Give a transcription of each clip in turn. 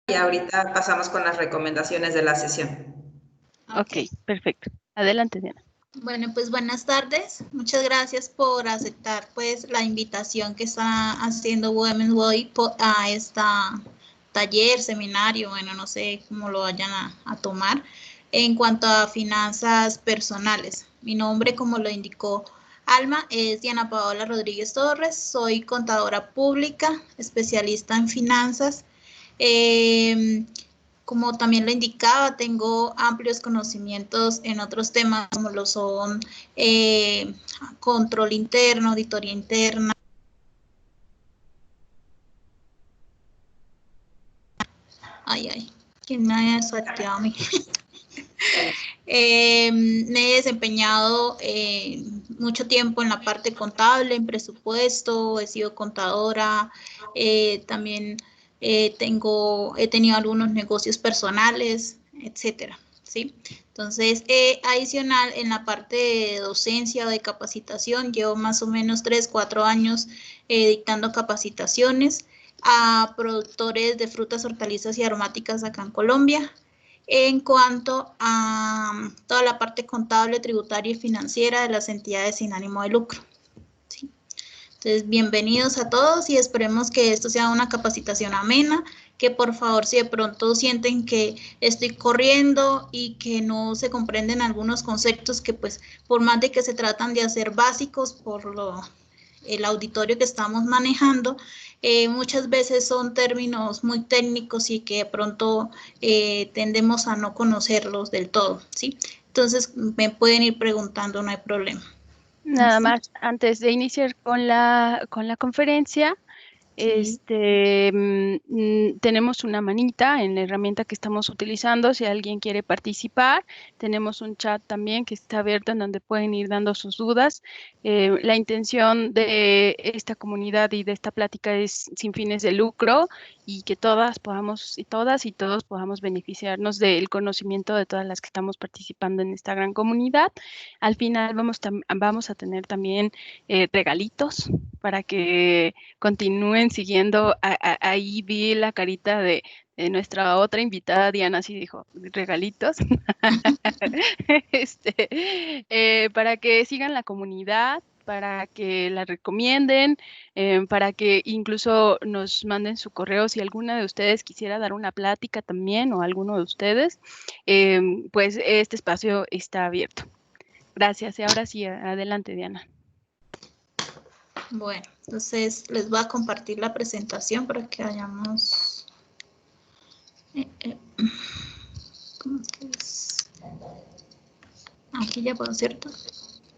y ahorita pasamos con las recomendaciones de la sesión. Ok, perfecto. Adelante, Diana. Bueno, pues buenas tardes. Muchas gracias por aceptar pues la invitación que está haciendo Women's Way a esta taller, seminario, bueno, no sé cómo lo vayan a tomar, en cuanto a finanzas personales. Mi nombre, como lo indicó Alma, es Diana Paola Rodríguez Torres, soy contadora pública, especialista en finanzas. Como también lo indicaba, tengo amplios conocimientos en otros temas como lo son control interno, auditoría interna. ¿Quién me ha desactivado a mí? Me he desempeñado mucho tiempo en la parte contable, en presupuesto, he sido contadora, también he tenido algunos negocios personales, etcétera, ¿sí? Entonces, adicional en la parte de docencia o de capacitación, llevo más o menos 3-4 años dictando capacitaciones a productores de frutas, hortalizas y aromáticas acá en Colombia, en cuanto a toda la parte contable, tributaria y financiera de las entidades sin ánimo de lucro. ¿Sí? Entonces, bienvenidos a todos y esperemos que esto sea una capacitación amena, que por favor, si de pronto sienten que estoy corriendo y que no se comprenden algunos conceptos que pues por más de que se tratan de hacer básicos por el auditorio que estamos manejando, muchas veces son términos muy técnicos y que de pronto tendemos a no conocerlos del todo, ¿sí? Entonces me pueden ir preguntando, no hay problema. Nada más, antes de iniciar con la conferencia, Sí. Tenemos una manita en la herramienta que estamos utilizando. Si alguien quiere participar, tenemos un chat también que está abierto en donde pueden ir dando sus dudas. La intención de esta comunidad y de esta plática es sin fines de lucro y que todas y todos podamos beneficiarnos del conocimiento de todas las que estamos participando en esta gran comunidad. Al final vamos a tener también regalitos para que continúen siguiendo. Ahí vi la carita de nuestra otra invitada, Diana, así dijo, regalitos, para que sigan la comunidad, para que la recomienden, para que incluso nos manden su correo si alguna de ustedes quisiera dar una plática también o alguno de ustedes, pues este espacio está abierto. Gracias. Y ahora sí, adelante, Diana. Bueno, entonces les voy a compartir la presentación para que vayamos. ¿Cómo es que es? Aquí ya puedo, ¿cierto?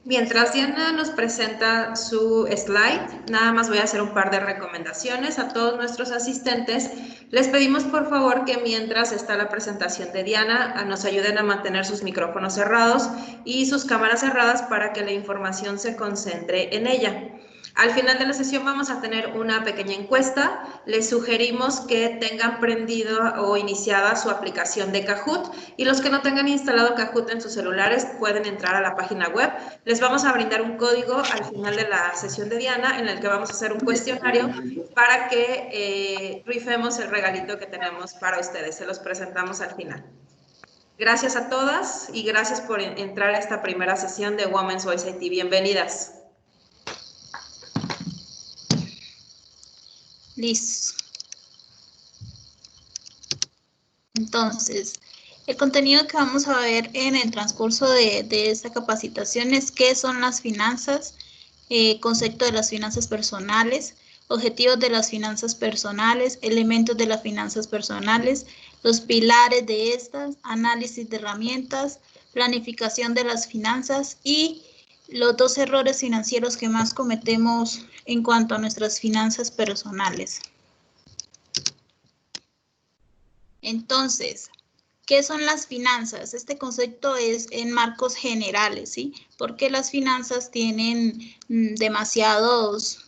Mientras Diana nos presenta su slide, nada más voy a hacer un par de recomendaciones a todos nuestros asistentes. Les pedimos por favor que mientras está la presentación de Diana, nos ayuden a mantener sus micrófonos cerrados y sus cámaras cerradas para que la información se concentre en ella. Al final de la sesión vamos a tener una pequeña encuesta. Les sugerimos que tengan prendido o iniciada su aplicación de Kahoot, y los que no tengan instalado Kahoot en sus celulares pueden entrar a la página web. Les vamos a brindar un código al final de la sesión de Diana en el que vamos a hacer un cuestionario para que rifemos el regalito que tenemos para ustedes. Se los presentamos al final. Gracias a todas y gracias por entrar a esta primera sesión de Women's Voice IT. Bienvenidas. Listo. Entonces, el contenido que vamos a ver en el transcurso de esta capacitación es qué son las finanzas, concepto de las finanzas personales, objetivos de las finanzas personales, elementos de las finanzas personales, los pilares de estas, análisis de herramientas, planificación de las finanzas y los 2 errores financieros que más cometemos en cuanto a nuestras finanzas personales. Entonces, ¿qué son las finanzas? Este concepto es en marcos generales, ¿sí? Porque las finanzas tienen demasiados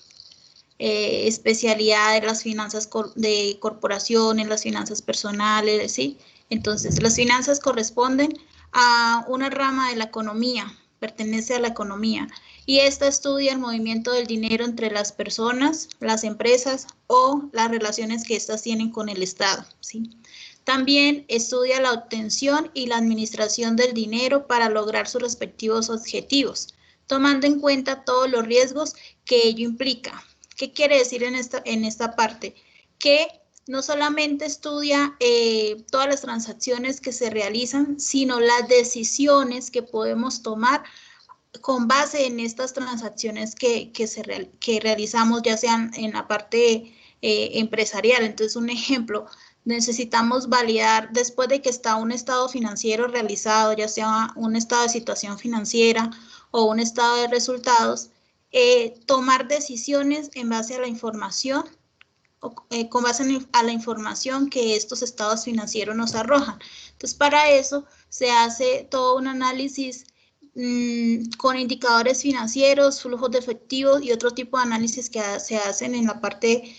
especialidades, las finanzas de corporaciones, las finanzas personales, ¿sí? Entonces, las finanzas corresponden a una rama de la economía, pertenece a la economía, y esta estudia el movimiento del dinero entre las personas, las empresas o las relaciones que éstas tienen con el Estado, ¿sí? También estudia la obtención y la administración del dinero para lograr sus respectivos objetivos, tomando en cuenta todos los riesgos que ello implica. ¿Qué quiere decir en esta parte? Que no solamente estudia todas las transacciones que se realizan, sino las decisiones que podemos tomar con base en estas transacciones que realizamos, ya sean en la parte empresarial. Entonces, un ejemplo, necesitamos validar, después de que está un estado financiero realizado, ya sea un estado de situación financiera o un estado de resultados, tomar decisiones en base a la información, con base a la información que estos estados financieros nos arrojan. Entonces, para eso se hace todo un análisis con indicadores financieros, flujos de efectivo y otro tipo de análisis que se hacen en la parte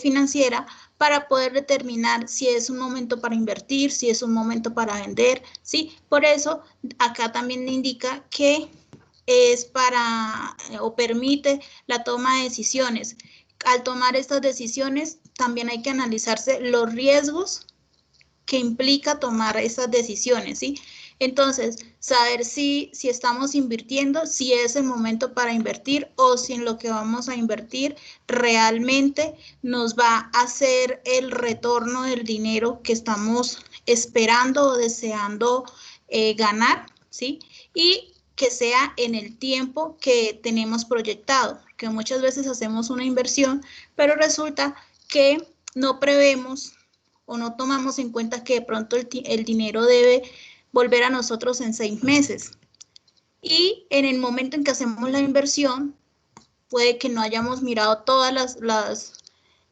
financiera para poder determinar si es un momento para invertir, si es un momento para vender, ¿sí? Por eso, acá también indica que es para o permite la toma de decisiones. Al tomar estas decisiones, también hay que analizarse los riesgos que implica tomar esas decisiones, ¿sí? Entonces, saber si estamos invirtiendo, si es el momento para invertir o si en lo que vamos a invertir realmente nos va a hacer el retorno del dinero que estamos esperando o deseando ganar, ¿sí? Y que sea en el tiempo que tenemos proyectado, que muchas veces hacemos una inversión, pero resulta que no prevemos o no tomamos en cuenta que de pronto el dinero debe volver a nosotros en 6 meses. Y en el momento en que hacemos la inversión, puede que no hayamos mirado todas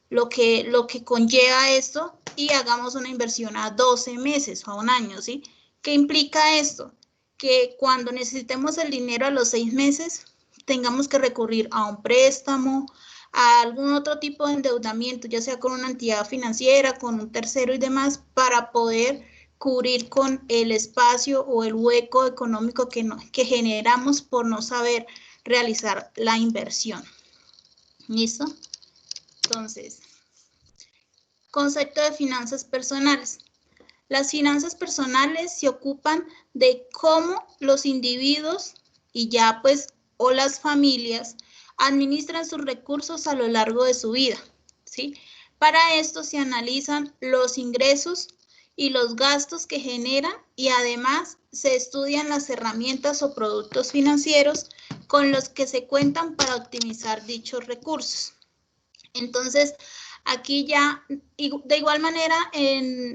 lo que conlleva esto y hagamos una inversión a 12 meses o a un año, ¿sí? ¿Qué implica esto? Que cuando necesitemos el dinero a los 6 meses, tengamos que recurrir a un préstamo, a algún otro tipo de endeudamiento, ya sea con una entidad financiera, con un tercero y demás, para poder cubrir con el espacio o el hueco económico que generamos por no saber realizar la inversión. ¿Listo? Entonces, concepto de finanzas personales. Las finanzas personales se ocupan de cómo los individuos y ya pues o las familias administran sus recursos a lo largo de su vida, ¿sí? Para esto se analizan los ingresos y los gastos que generan y además se estudian las herramientas o productos financieros con los que se cuentan para optimizar dichos recursos. Entonces, aquí ya, de igual manera,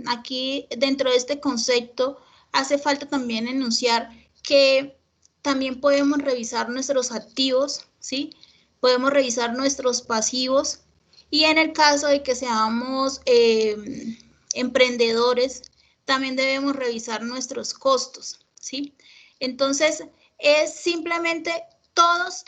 aquí dentro de este concepto, hace falta también enunciar que también podemos revisar nuestros activos, ¿sí? Podemos revisar nuestros pasivos y en el caso de que seamos emprendedores, también debemos revisar nuestros costos, ¿sí? Entonces, es simplemente todos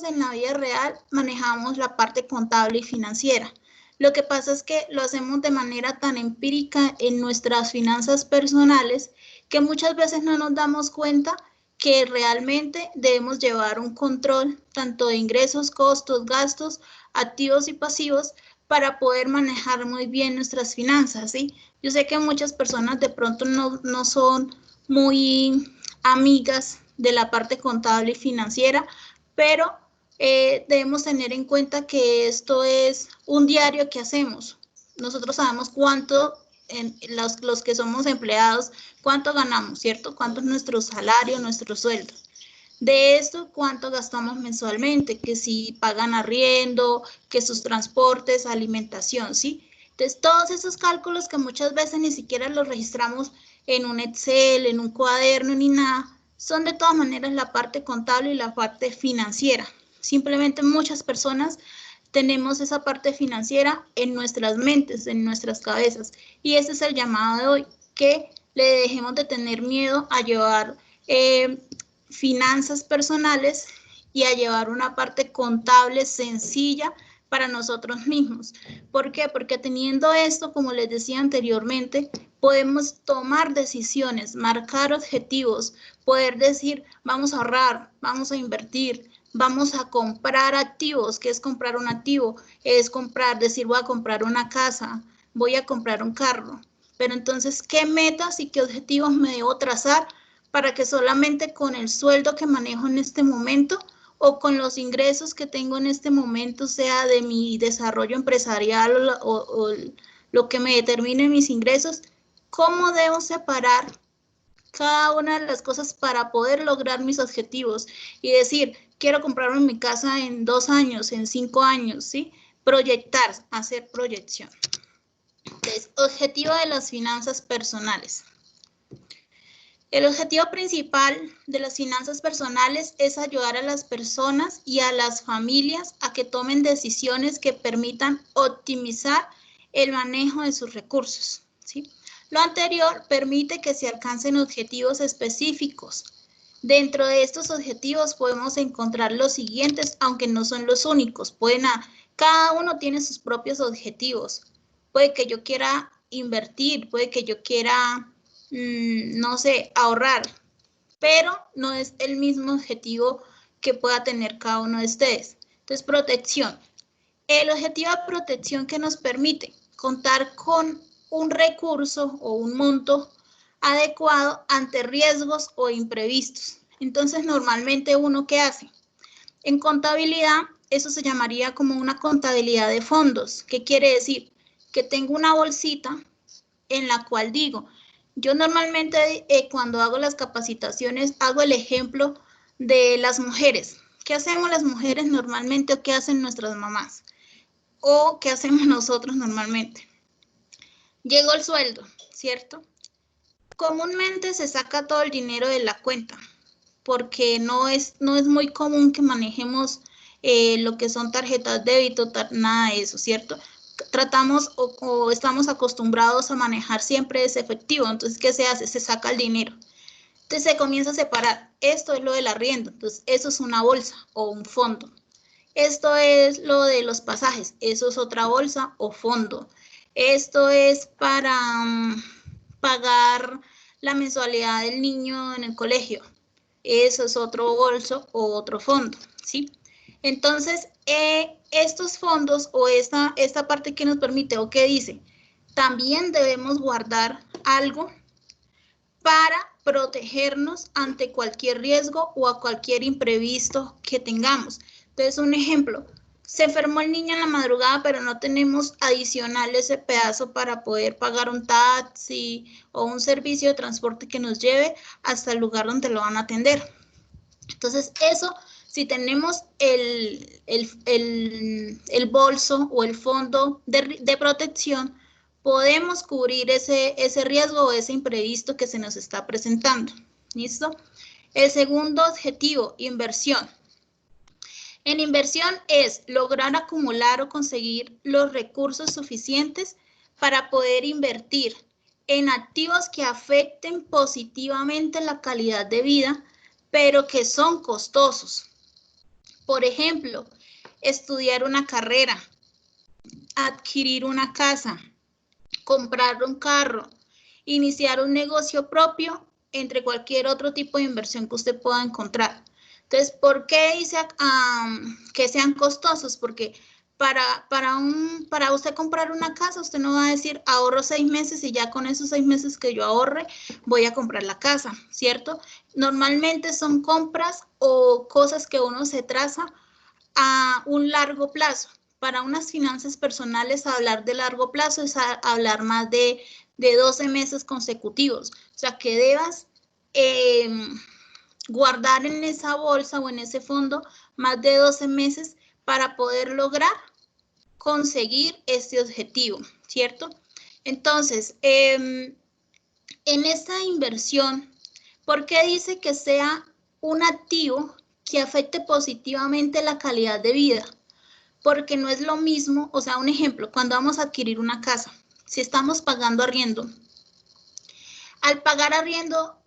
en la vida real manejamos la parte contable y financiera. Lo que pasa es que lo hacemos de manera tan empírica en nuestras finanzas personales que muchas veces no nos damos cuenta que realmente debemos llevar un control tanto de ingresos, costos, gastos, activos y pasivos para poder manejar muy bien nuestras finanzas, ¿sí? Yo sé que muchas personas de pronto no son muy amigas de la parte contable y financiera, pero debemos tener en cuenta que esto es un diario que hacemos. Nosotros sabemos cuánto, los que somos empleados, cuánto ganamos, ¿cierto? Cuánto es nuestro salario, nuestro sueldo. De esto, cuánto gastamos mensualmente, que si pagan arriendo, que sus transportes, alimentación, ¿sí? Entonces, todos esos cálculos que muchas veces ni siquiera los registramos en un Excel, en un cuaderno, ni nada, son de todas maneras la parte contable y la parte financiera. Simplemente muchas personas tenemos esa parte financiera en nuestras mentes, en nuestras cabezas. Y ese es el llamado de hoy, que le dejemos de tener miedo a llevar finanzas personales y a llevar una parte contable sencilla para nosotros mismos. ¿Por qué? Porque teniendo esto, como les decía anteriormente, podemos tomar decisiones, marcar objetivos, poder decir, vamos a ahorrar, vamos a invertir, vamos a comprar activos. ¿Qué es comprar un activo? Es comprar, decir, voy a comprar una casa, voy a comprar un carro. Pero entonces, ¿qué metas y qué objetivos me debo trazar para que solamente con el sueldo que manejo en este momento o con los ingresos que tengo en este momento, sea de mi desarrollo empresarial o lo que me determine mis ingresos, cómo debo separar cada una de las cosas para poder lograr mis objetivos y decir, quiero comprarme mi casa en 2 años, en 5 años, ¿sí? Proyectar, hacer proyección. Entonces, objetivo de las finanzas personales. El objetivo principal de las finanzas personales es ayudar a las personas y a las familias a que tomen decisiones que permitan optimizar el manejo de sus recursos, ¿sí? Lo anterior permite que se alcancen objetivos específicos. Dentro de estos objetivos podemos encontrar los siguientes, aunque no son los únicos. Cada uno tiene sus propios objetivos. Puede que yo quiera invertir, puede que yo quiera, no sé, ahorrar, pero no es el mismo objetivo que pueda tener cada uno de ustedes. Entonces, protección. El objetivo de protección que nos permite contar con un recurso o un monto adecuado ante riesgos o imprevistos. Entonces, normalmente uno, ¿qué hace? En contabilidad, eso se llamaría como una contabilidad de fondos. ¿Qué quiere decir? Que tengo una bolsita en la cual digo, yo normalmente cuando hago las capacitaciones hago el ejemplo de las mujeres. ¿Qué hacemos las mujeres normalmente o qué hacen nuestras mamás? ¿O qué hacemos nosotros normalmente? Llegó el sueldo, ¿cierto? Comúnmente se saca todo el dinero de la cuenta porque no es muy común que manejemos lo que son tarjetas de débito, nada de eso, ¿cierto? Tratamos o estamos acostumbrados a manejar siempre ese efectivo. Entonces, ¿qué se hace? Se saca el dinero. Entonces, se comienza a separar. Esto es lo del arriendo. Entonces, eso es una bolsa o un fondo. Esto es lo de los pasajes. Eso es otra bolsa o fondo. Esto es para pagar la mensualidad del niño en el colegio. Eso es otro bolso o otro fondo, ¿sí? Entonces, estos fondos o esta parte que nos permite o que dice, también debemos guardar algo para protegernos ante cualquier riesgo o a cualquier imprevisto que tengamos. Entonces, un ejemplo, se enfermó el niño en la madrugada, pero no tenemos adicional ese pedazo para poder pagar un taxi o un servicio de transporte que nos lleve hasta el lugar donde lo van a atender. Entonces, eso, si tenemos el bolso o el fondo de protección, podemos cubrir ese riesgo o ese imprevisto que se nos está presentando. ¿Listo? El segundo objetivo, inversión. En inversión es lograr acumular o conseguir los recursos suficientes para poder invertir en activos que afecten positivamente la calidad de vida, pero que son costosos. Por ejemplo, estudiar una carrera, adquirir una casa, comprar un carro, iniciar un negocio propio, entre cualquier otro tipo de inversión que usted pueda encontrar. Entonces, ¿por qué dice que sean costosos? Porque para usted comprar una casa, usted no va a decir ahorro 6 meses y ya con esos 6 meses que yo ahorre voy a comprar la casa, ¿cierto? Normalmente son compras o cosas que uno se traza a un largo plazo. Para unas finanzas personales, hablar de largo plazo es hablar más de 12 meses consecutivos. O sea, que debas guardar en esa bolsa o en ese fondo más de 12 meses para poder lograr conseguir este objetivo, ¿cierto? Entonces, en esta inversión, ¿por qué dice que sea un activo que afecte positivamente la calidad de vida? Porque no es lo mismo, o sea, un ejemplo, cuando vamos a adquirir una casa, si estamos pagando arriendo, al pagar arriendo,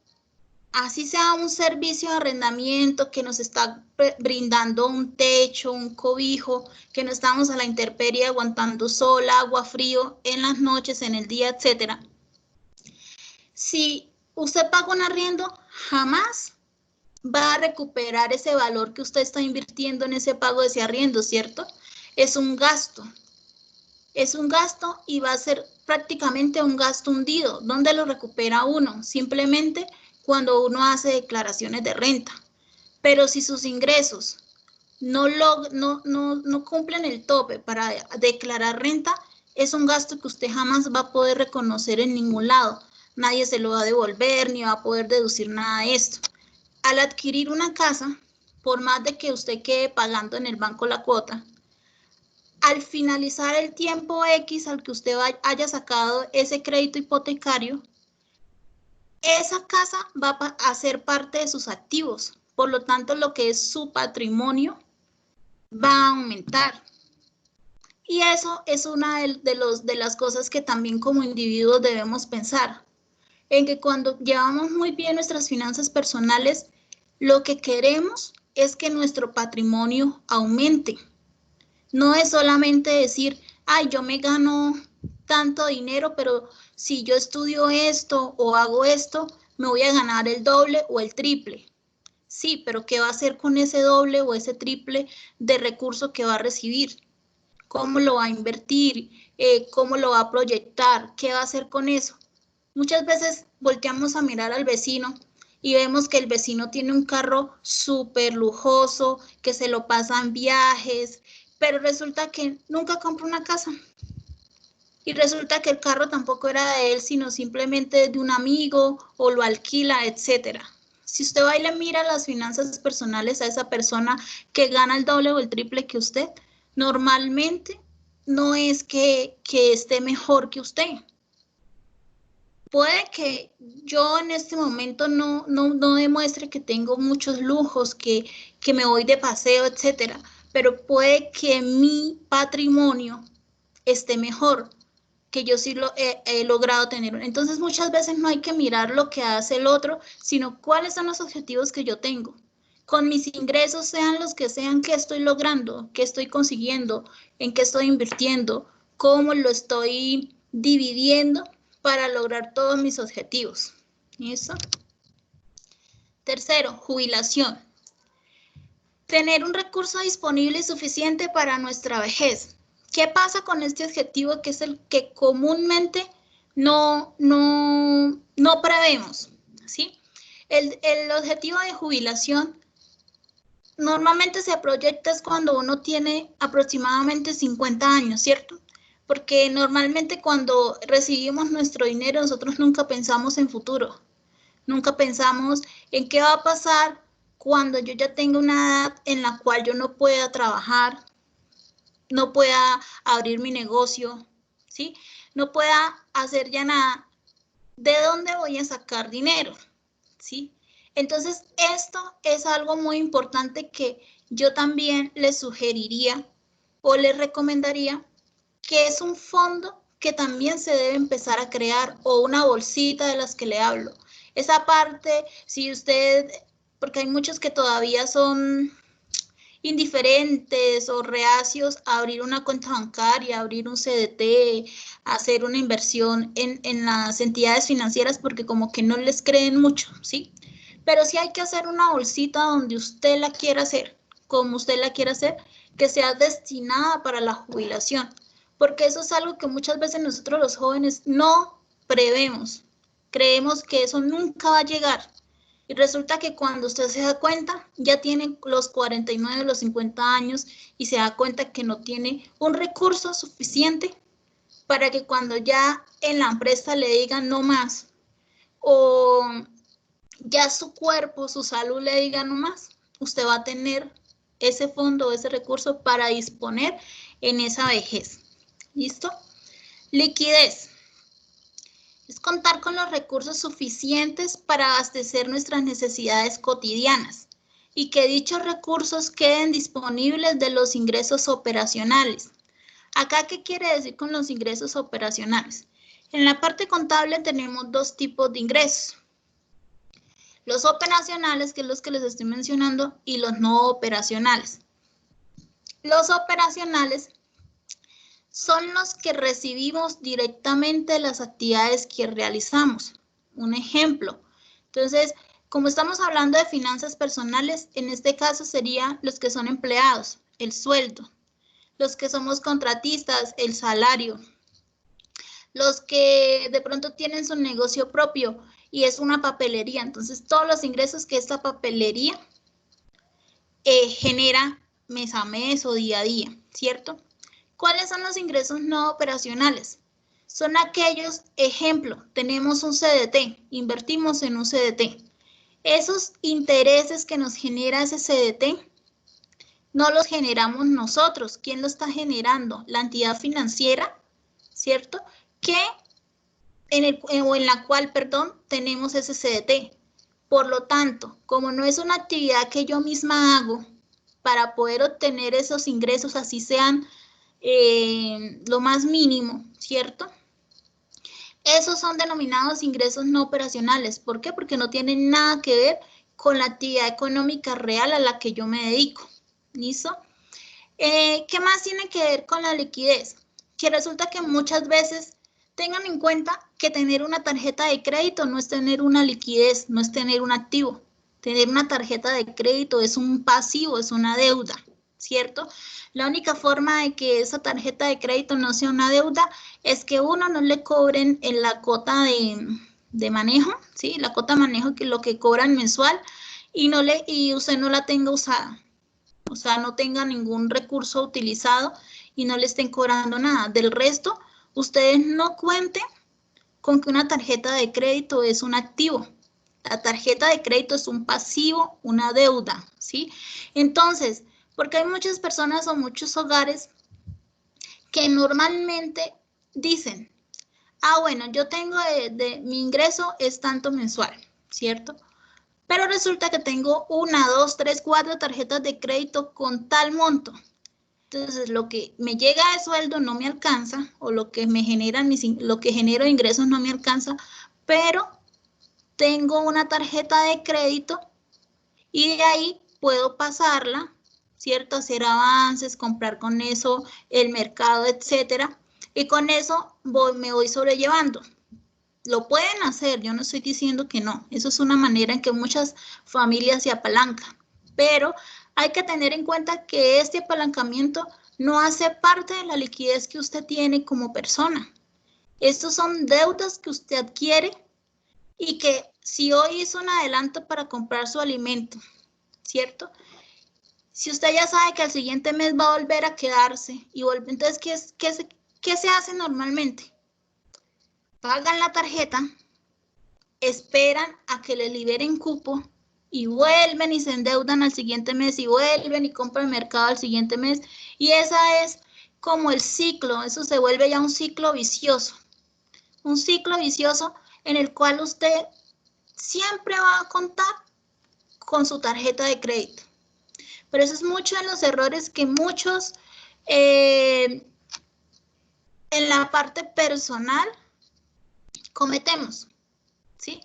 así sea un servicio de arrendamiento que nos está brindando un techo, un cobijo, que no estamos a la intemperie aguantando sol, agua, frío en las noches, en el día, etcétera. Si usted paga un arriendo, jamás va a recuperar ese valor que usted está invirtiendo en ese pago de ese arriendo, ¿cierto? Es un gasto. Es un gasto y va a ser prácticamente un gasto hundido. ¿Dónde lo recupera uno? Simplemente cuando uno hace declaraciones de renta. Pero si sus ingresos no cumplen el tope para declarar renta, es un gasto que usted jamás va a poder reconocer en ningún lado. Nadie se lo va a devolver ni va a poder deducir nada de esto. Al adquirir una casa, por más de que usted quede pagando en el banco la cuota, al finalizar el tiempo X al que usted haya sacado ese crédito hipotecario, esa casa va a ser parte de sus activos. Por lo tanto, lo que es su patrimonio va a aumentar. Y eso es una de las cosas que también como individuos debemos pensar. En que cuando llevamos muy bien nuestras finanzas personales, lo que queremos es que nuestro patrimonio aumente. No es solamente decir, ay, yo me gano tanto dinero, pero si yo estudio esto o hago esto, me voy a ganar el doble o el triple. Sí, pero ¿qué va a hacer con ese doble o ese triple de recurso que va a recibir? ¿Cómo lo va a invertir? ¿Cómo lo va a proyectar? ¿Qué va a hacer con eso? Muchas veces volteamos a mirar al vecino y vemos que el vecino tiene un carro súper lujoso, que se lo pasan viajes, pero resulta que nunca compró una casa. Y resulta que el carro tampoco era de él, sino simplemente de un amigo o lo alquila, etcétera. Si usted va y le mira las finanzas personales a esa persona que gana el doble o el triple que usted, normalmente no es que esté mejor que usted. Puede que yo en este momento no demuestre que tengo muchos lujos, que me voy de paseo, etcétera, pero puede que mi patrimonio esté mejor, que yo sí lo he logrado tener. Entonces muchas veces no hay que mirar lo que hace el otro, sino cuáles son los objetivos que yo tengo. Con mis ingresos, sean los que sean, qué estoy logrando, qué estoy consiguiendo, en qué estoy invirtiendo, cómo lo estoy dividiendo para lograr todos mis objetivos. ¿Eso? Tercero, jubilación. Tener un recurso disponible y suficiente para nuestra vejez. ¿Qué pasa con este objetivo que es el que comúnmente no prevemos? ¿Sí? El objetivo de jubilación normalmente se proyecta es cuando uno tiene aproximadamente 50 años, ¿cierto? Porque normalmente cuando recibimos nuestro dinero nosotros nunca pensamos en futuro, nunca pensamos en qué va a pasar cuando yo ya tenga una edad en la cual yo no pueda trabajar, no pueda abrir mi negocio, ¿sí? No pueda hacer ya nada. ¿De dónde voy a sacar dinero? ¿Sí? Entonces, esto es algo muy importante que yo también les sugeriría o les recomendaría, que es un fondo que también se debe empezar a crear o una bolsita de las que le hablo. Esa parte, si usted, porque hay muchos que todavía son indiferentes o reacios a abrir una cuenta bancaria, abrir un CDT, hacer una inversión en las entidades financieras porque como que no les creen mucho, ¿sí? Pero sí hay que hacer una bolsita donde usted la quiera hacer, como usted la quiera hacer, que sea destinada para la jubilación, porque eso es algo que muchas veces nosotros los jóvenes no prevemos. Creemos que eso nunca va a llegar. Y resulta que cuando usted se da cuenta, ya tiene los 49, los 50 años y se da cuenta que no tiene un recurso suficiente para que cuando ya en la empresa le digan no más o ya su cuerpo, su salud le diga no más, usted va a tener ese fondo, ese recurso para disponer en esa vejez. ¿Listo? Liquidez. Es contar con los recursos suficientes para abastecer nuestras necesidades cotidianas y que dichos recursos queden disponibles de los ingresos operacionales. Acá, ¿qué quiere decir con los ingresos operacionales? En la parte contable tenemos dos tipos de ingresos. Los operacionales, que es los que les estoy mencionando, y los no operacionales. Los operacionales son los que recibimos directamente las actividades que realizamos. Un ejemplo. Entonces, como estamos hablando de finanzas personales, en este caso serían los que son empleados, el sueldo. Los que somos contratistas, el salario. Los que de pronto tienen su negocio propio y es una papelería. Entonces, todos los ingresos que esta papelería genera mes a mes o día a día, ¿cierto? ¿Cuáles son los ingresos no operacionales? Son aquellos, ejemplo, tenemos un CDT, invertimos en un CDT. Esos intereses que nos genera ese CDT no los generamos nosotros. ¿Quién lo está generando? La entidad financiera, ¿cierto? En la cual, tenemos ese CDT. Por lo tanto, como no es una actividad que yo misma hago para poder obtener esos ingresos, así sean lo más mínimo, ¿cierto? Esos son denominados ingresos no operacionales. ¿Por qué? Porque no tienen nada que ver con la actividad económica real a la que yo me dedico. ¿Listo? ¿Qué más tiene que ver con la liquidez? Que resulta que muchas veces tengan en cuenta que tener una tarjeta de crédito no es tener una liquidez, no es tener un activo. Tener una tarjeta de crédito es un pasivo, es una deuda, ¿cierto? La única forma de que esa tarjeta de crédito no sea una deuda es que uno no le cobren en la cuota de manejo, ¿sí? La cuota de manejo, que lo que cobran mensual, y usted no la tenga usada. O sea, no tenga ningún recurso utilizado y no le estén cobrando nada. Del resto, ustedes no cuenten con que una tarjeta de crédito es un activo. La tarjeta de crédito es un pasivo, una deuda, ¿sí? Entonces, porque hay muchas personas o muchos hogares que normalmente dicen, bueno, yo tengo mi ingreso es tanto mensual, ¿cierto? Pero resulta que tengo 1, 2, 3, 4 tarjetas de crédito con tal monto. Entonces, lo que me llega de sueldo no me alcanza, o lo que lo que genero ingresos no me alcanza, pero tengo una tarjeta de crédito y de ahí puedo pasarla, ¿cierto? Hacer avances, comprar con eso el mercado, etcétera. Y con eso me voy sobrellevando. Lo pueden hacer, yo no estoy diciendo que no. Eso es una manera en que muchas familias se apalancan. Pero hay que tener en cuenta que este apalancamiento no hace parte de la liquidez que usted tiene como persona. Estos son deudas que usted adquiere y que si hoy hizo un adelanto para comprar su alimento, ¿cierto? Si usted ya sabe que al siguiente mes va a volver a quedarse, entonces, ¿qué se hace normalmente? Pagan la tarjeta, esperan a que le liberen cupo y vuelven y se endeudan al siguiente mes y vuelven y compran el mercado al siguiente mes. Y esa es como el ciclo, eso se vuelve ya un ciclo vicioso. Un ciclo vicioso en el cual usted siempre va a contar con su tarjeta de crédito. Pero eso es mucho de los errores que muchos en la parte personal cometemos, ¿sí?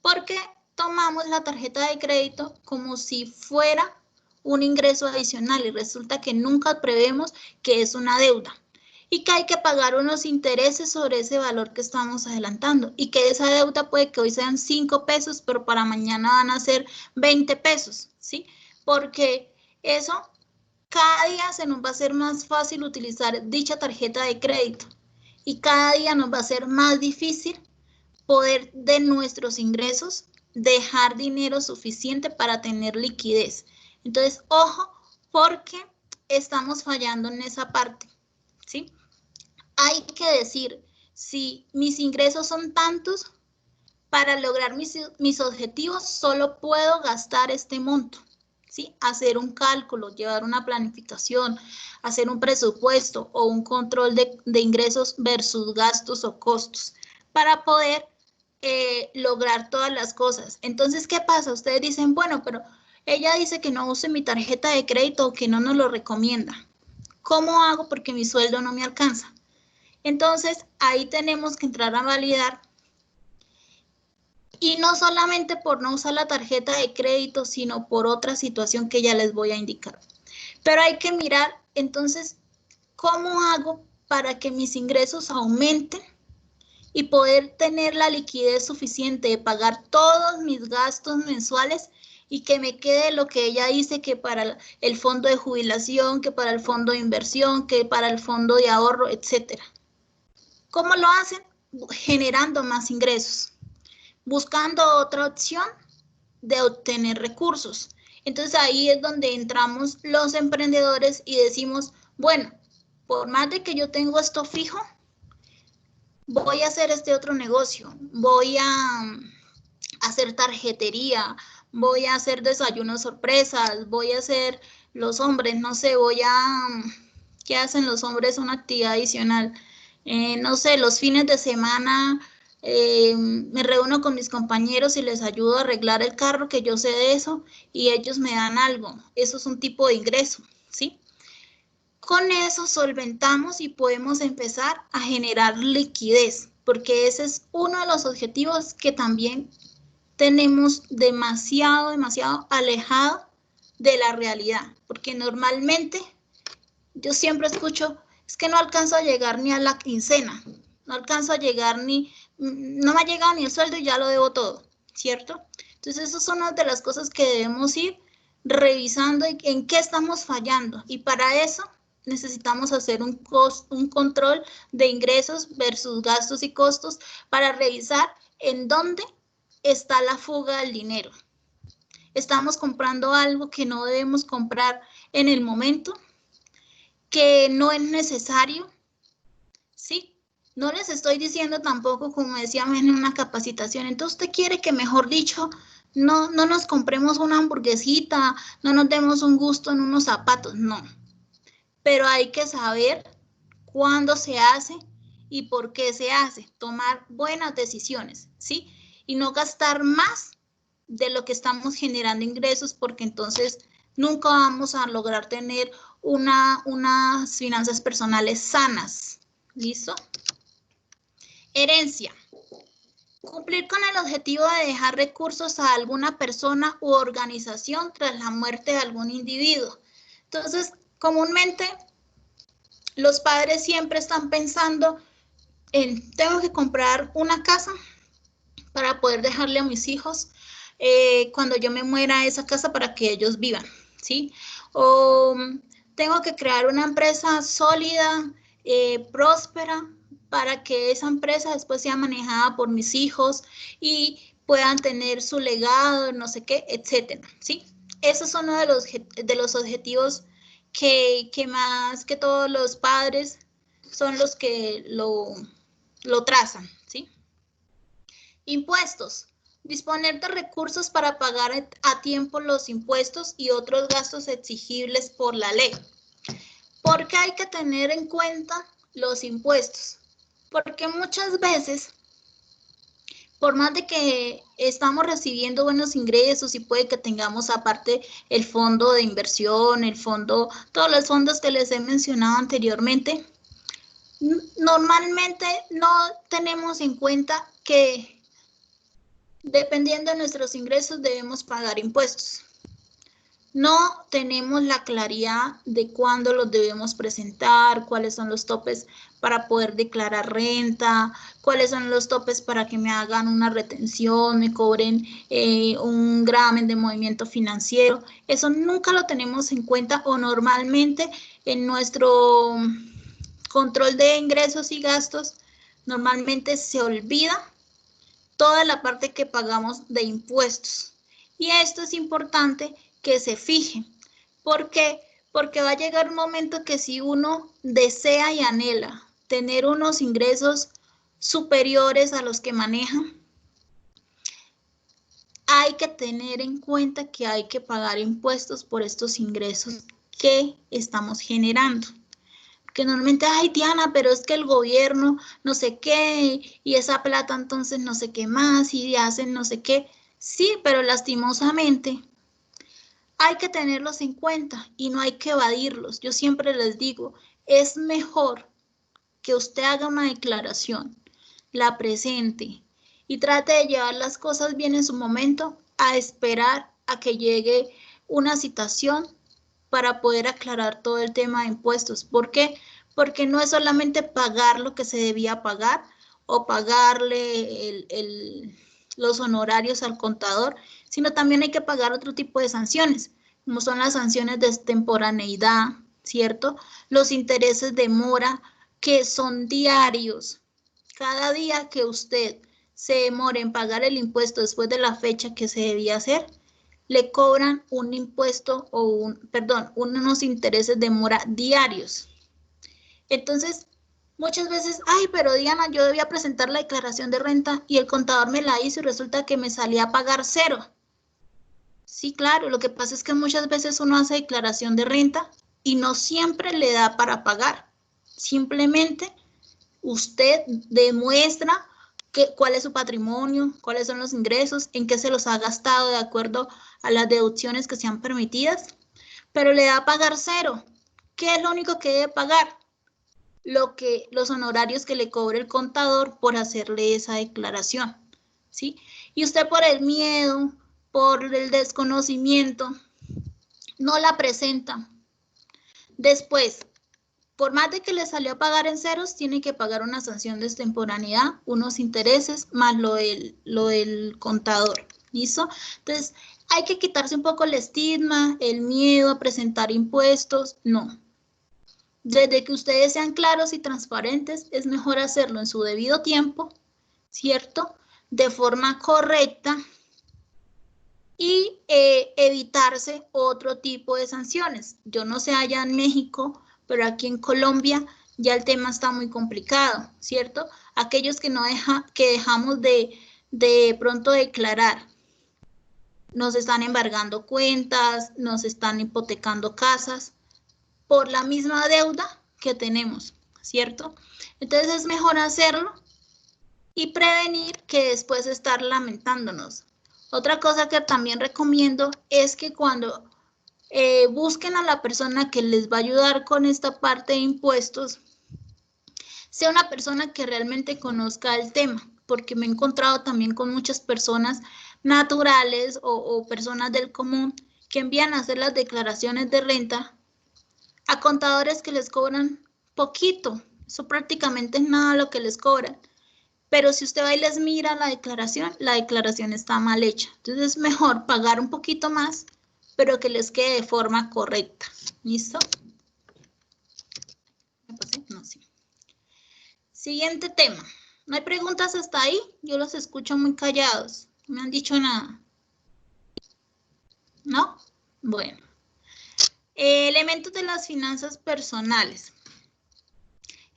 Porque tomamos la tarjeta de crédito como si fuera un ingreso adicional y resulta que nunca prevemos que es una deuda y que hay que pagar unos intereses sobre ese valor que estamos adelantando y que esa deuda puede que hoy sean 5 pesos, pero para mañana van a ser 20 pesos, ¿sí? Porque eso, cada día se nos va a hacer más fácil utilizar dicha tarjeta de crédito y cada día nos va a ser más difícil poder de nuestros ingresos dejar dinero suficiente para tener liquidez. Entonces, ojo, porque estamos fallando en esa parte, ¿sí? Hay que decir, si mis ingresos son tantos, para lograr mis objetivos solo puedo gastar este monto, ¿sí? Hacer un cálculo, llevar una planificación, hacer un presupuesto o un control de ingresos versus gastos o costos para poder lograr todas las cosas. Entonces, ¿qué pasa? Ustedes dicen, bueno, pero ella dice que no use mi tarjeta de crédito o que no nos lo recomienda. ¿Cómo hago? Porque mi sueldo no me alcanza. Entonces, ahí tenemos que entrar a validar Y no solamente por no usar la tarjeta de crédito, sino por otra situación que ya les voy a indicar. Pero hay que mirar, entonces, ¿cómo hago para que mis ingresos aumenten y poder tener la liquidez suficiente de pagar todos mis gastos mensuales y que me quede lo que ella dice, que para el fondo de jubilación, que para el fondo de inversión, que para el fondo de ahorro, etcétera? ¿Cómo lo hacen? Generando más ingresos, buscando otra opción de obtener recursos. Entonces ahí es donde entramos los emprendedores y decimos, bueno, por más de que yo tengo esto fijo, voy a hacer este otro negocio, voy a hacer tarjetería, voy a hacer desayunos sorpresas, voy a hacer los hombres, no sé, ¿qué hacen los hombres? Una actividad adicional. No sé, los fines de semana me reúno con mis compañeros y les ayudo a arreglar el carro, que yo sé de eso, y ellos me dan algo. Eso es un tipo de ingreso, ¿sí? Con eso solventamos y podemos empezar a generar liquidez, porque ese es uno de los objetivos que también tenemos demasiado alejado de la realidad, porque normalmente yo siempre escucho, es que no alcanzo a llegar ni a la quincena, no alcanzo a llegar no me ha llegado ni el sueldo y ya lo debo todo, ¿cierto? Entonces, esas son una de las cosas que debemos ir revisando en qué estamos fallando, y para eso necesitamos hacer un control de ingresos versus gastos y costos para revisar en dónde está la fuga del dinero. Estamos comprando algo que no debemos comprar en el momento, que no es necesario, ¿sí? No les estoy diciendo tampoco, como decía en una capacitación, entonces usted quiere que, mejor dicho, no nos compremos una hamburguesita, no nos demos un gusto en unos zapatos, no. Pero hay que saber cuándo se hace y por qué se hace, tomar buenas decisiones, ¿sí? Y no gastar más de lo que estamos generando ingresos, porque entonces nunca vamos a lograr tener unas finanzas personales sanas. ¿Listo? Herencia. Cumplir con el objetivo de dejar recursos a alguna persona u organización tras la muerte de algún individuo. Entonces, comúnmente, los padres siempre están pensando en, tengo que comprar una casa para poder dejarle a mis hijos cuando yo me muera esa casa para que ellos vivan, ¿sí? O tengo que crear una empresa sólida, próspera, para que esa empresa después sea manejada por mis hijos y puedan tener su legado, no sé qué, etcétera, ¿sí? Esos son uno de los objetivos que más que todos los padres son los que lo trazan, ¿sí? Impuestos. Disponer de recursos para pagar a tiempo los impuestos y otros gastos exigibles por la ley. ¿Por qué hay que tener en cuenta los impuestos? Porque muchas veces, por más de que estamos recibiendo buenos ingresos y puede que tengamos aparte el fondo de inversión, el fondo, todos los fondos que les he mencionado anteriormente, normalmente no tenemos en cuenta que dependiendo de nuestros ingresos debemos pagar impuestos. No tenemos la claridad de cuándo los debemos presentar, cuáles son los topes para poder declarar renta, cuáles son los topes para que me hagan una retención, me cobren un gravamen de movimiento financiero. Eso nunca lo tenemos en cuenta, o normalmente en nuestro control de ingresos y gastos normalmente se olvida toda la parte que pagamos de impuestos. Y esto es importante que se fije. ¿Por qué? Porque va a llegar un momento que si uno desea y anhela tener unos ingresos superiores a los que maneja, hay que tener en cuenta que hay que pagar impuestos por estos ingresos que estamos generando. Que normalmente, ay Diana, pero es que el gobierno no sé qué, y esa plata entonces no sé qué más, y hacen no sé qué. Sí, pero lastimosamente hay que tenerlos en cuenta y no hay que evadirlos. Yo siempre les digo, es mejor que usted haga una declaración, la presente y trate de llevar las cosas bien en su momento, a esperar a que llegue una citación para poder aclarar todo el tema de impuestos. ¿Por qué? Porque no es solamente pagar lo que se debía pagar o pagarle los honorarios al contador, sino también hay que pagar otro tipo de sanciones, como son las sanciones de extemporaneidad, ¿cierto? Los intereses de mora, que son diarios. Cada día que usted se demore en pagar el impuesto después de la fecha que se debía hacer, le cobran un impuesto o unos intereses de mora diarios. Entonces, muchas veces, ay, pero Diana, yo debía presentar la declaración de renta y el contador me la hizo y resulta que me salía a pagar 0. Sí, claro, lo que pasa es que muchas veces uno hace declaración de renta y no siempre le da para pagar. Simplemente usted demuestra cuál es su patrimonio, cuáles son los ingresos, en qué se los ha gastado de acuerdo a las deducciones que sean permitidas, pero le da a pagar 0. ¿Qué es lo único que debe pagar? Los honorarios que le cobre el contador por hacerle esa declaración, ¿sí? Y usted por el miedo, por el desconocimiento, no la presenta. Después, por más de que le salió a pagar en ceros, tiene que pagar una sanción de extemporaneidad, unos intereses, más lo del contador. ¿Listo? Entonces, hay que quitarse un poco el estigma, el miedo a presentar impuestos. No. Desde que ustedes sean claros y transparentes, es mejor hacerlo en su debido tiempo, ¿cierto? De forma correcta y evitarse otro tipo de sanciones. Yo no sé allá en México, pero aquí en Colombia ya el tema está muy complicado, ¿cierto? Aquellos que dejamos de pronto declarar, nos están embargando cuentas, nos están hipotecando casas por la misma deuda que tenemos, ¿cierto? Entonces es mejor hacerlo y prevenir que después estar lamentándonos. Otra cosa que también recomiendo es que cuando busquen a la persona que les va a ayudar con esta parte de impuestos, sea una persona que realmente conozca el tema, porque me he encontrado también con muchas personas naturales o personas del común que envían a hacer las declaraciones de renta a contadores que les cobran poquito. Eso prácticamente es nada lo que les cobran. Pero si usted va y les mira la declaración está mal hecha. Entonces es mejor pagar un poquito más, pero que les quede de forma correcta. ¿Listo? ¿Me pasé? No, sí. Siguiente tema. ¿No hay preguntas hasta ahí? Yo los escucho muy callados. No me han dicho nada. ¿No? Bueno. Elementos de las finanzas personales.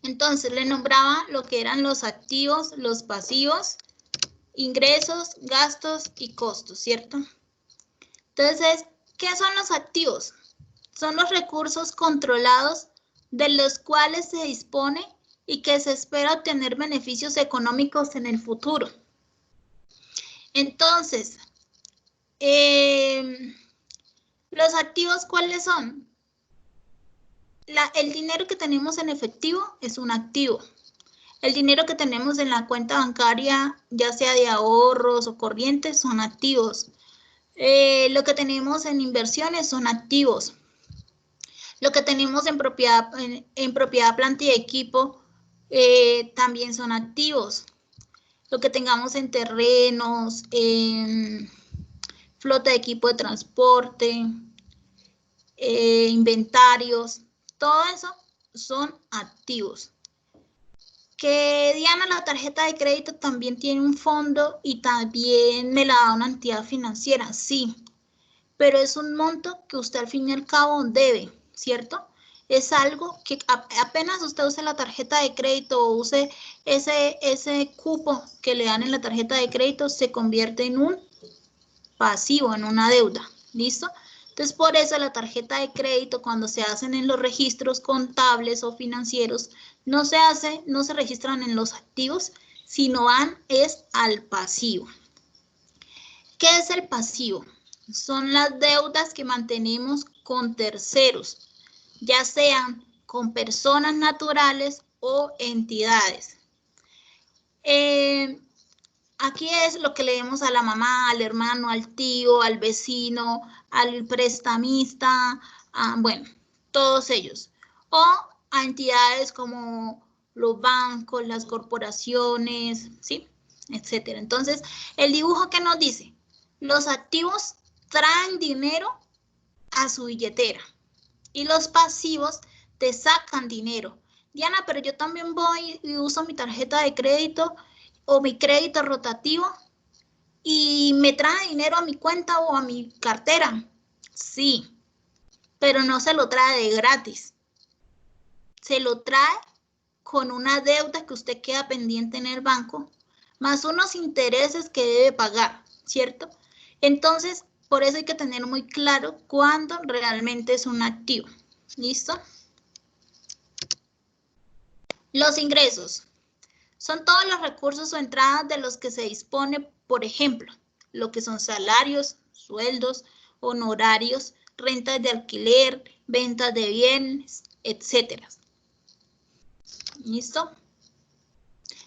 Entonces, le nombraba lo que eran los activos, los pasivos, ingresos, gastos y costos, ¿cierto? Entonces, ¿qué son los activos? Son los recursos controlados de los cuales se dispone y que se espera obtener beneficios económicos en el futuro. Entonces, los activos, ¿cuáles son? El dinero que tenemos en efectivo es un activo. El dinero que tenemos en la cuenta bancaria, ya sea de ahorros o corrientes, son activos. Lo que tenemos en inversiones son activos. Lo que tenemos en propiedad, planta y equipo, también son activos. Lo que tengamos en terrenos, en flota de equipo de transporte, inventarios, todo eso son activos. Que Diana, la tarjeta de crédito también tiene un fondo y también me la da una entidad financiera, sí, pero es un monto que usted al fin y al cabo debe, ¿cierto? Es algo que apenas usted use la tarjeta de crédito o use ese cupo que le dan en la tarjeta de crédito, se convierte en un pasivo, en una deuda, ¿listo? Entonces, por eso la tarjeta de crédito, cuando se hacen en los registros contables o financieros, no se registran en los activos, sino es al pasivo. ¿Qué es el pasivo? Son las deudas que mantenemos con terceros, ya sean con personas naturales o entidades. Aquí es lo que le demos a la mamá, al hermano, al tío, al vecino, al prestamista, bueno, todos ellos. O a entidades como los bancos, las corporaciones, ¿sí? Etcétera. Entonces, el dibujo que nos dice, los activos traen dinero a su billetera y los pasivos te sacan dinero. Diana, pero yo también voy y uso mi tarjeta de crédito o mi crédito rotativo y me trae dinero a mi cuenta o a mi cartera. Sí, pero no se lo trae de gratis. Se lo trae con una deuda que usted queda pendiente en el banco, más unos intereses que debe pagar, ¿cierto? Entonces, por eso hay que tener muy claro cuándo realmente es un activo. ¿Listo? Los ingresos son todos los recursos o entradas de los que se dispone, por ejemplo, lo que son salarios, sueldos, honorarios, rentas de alquiler, ventas de bienes, etc. ¿Listo?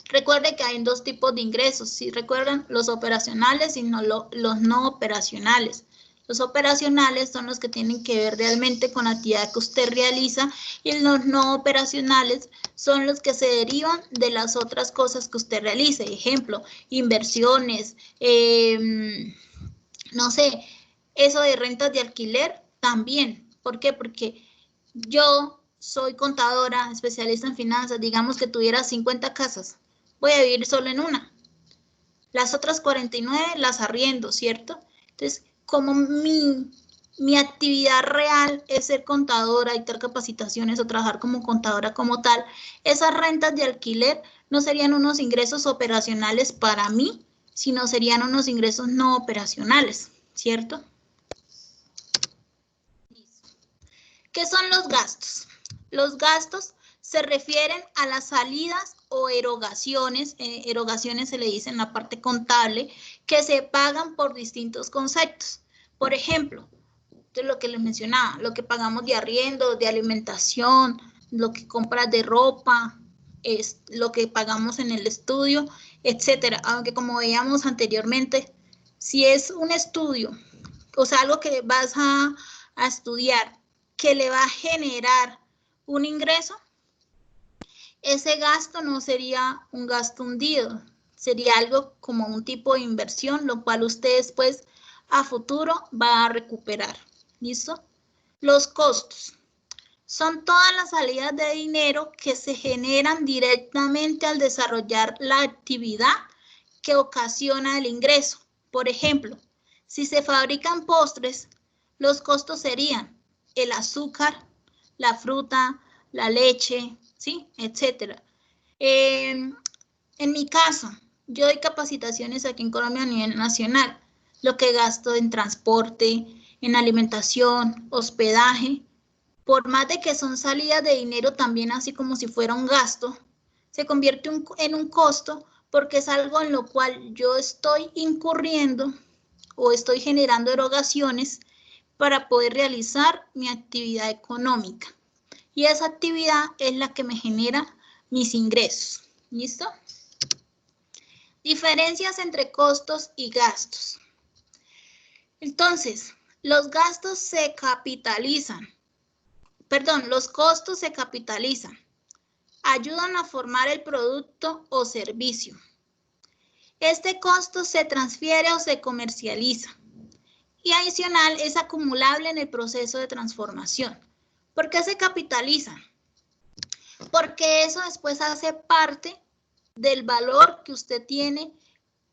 Recuerde que hay dos tipos de ingresos, si recuerdan, los operacionales y los no operacionales. Los operacionales son los que tienen que ver realmente con la actividad que usted realiza y los no operacionales son los que se derivan de las otras cosas que usted realice. Ejemplo, inversiones, no sé, eso de rentas de alquiler también. ¿Por qué? Porque yo soy contadora, especialista en finanzas, digamos que tuviera 50 casas. Voy a vivir solo en una. Las otras 49 las arriendo, ¿cierto? Entonces, como mi actividad real es ser contadora y dar capacitaciones o trabajar como contadora como tal, esas rentas de alquiler no serían unos ingresos operacionales para mí, sino serían unos ingresos no operacionales, ¿cierto? ¿Qué son los gastos? Los gastos se refieren a las salidas o erogaciones, erogaciones se le dice en la parte contable, que se pagan por distintos conceptos. Por ejemplo, de lo que les mencionaba, lo que pagamos de arriendo, de alimentación, lo que compras de ropa, es lo que pagamos en el estudio, etcétera. Aunque como veíamos anteriormente, si es un estudio, o sea, algo que vas a estudiar, que le va a generar un ingreso, ese gasto no sería un gasto hundido, sería algo como un tipo de inversión, lo cual usted después a futuro va a recuperar. ¿Listo? Los costos son todas las salidas de dinero que se generan directamente al desarrollar la actividad que ocasiona el ingreso. Por ejemplo, si se fabrican postres, los costos serían el azúcar, la fruta, la leche, ¿sí? Etcétera. En mi caso, yo doy capacitaciones aquí en Colombia a nivel nacional. Lo que gasto en transporte, en alimentación, hospedaje, por más de que son salidas de dinero también así como si fuera un gasto, se convierte en un costo porque es algo en lo cual yo estoy incurriendo o estoy generando erogaciones para poder realizar mi actividad económica. Y esa actividad es la que me genera mis ingresos. ¿Listo? Diferencias entre costos y gastos. Entonces, los gastos se capitalizan. Perdón, los costos se capitalizan. Ayudan a formar el producto o servicio. Este costo se transfiere o se comercializa. Y adicional es acumulable en el proceso de transformación. ¿Por qué se capitalizan? Porque eso después hace parte del valor que usted tiene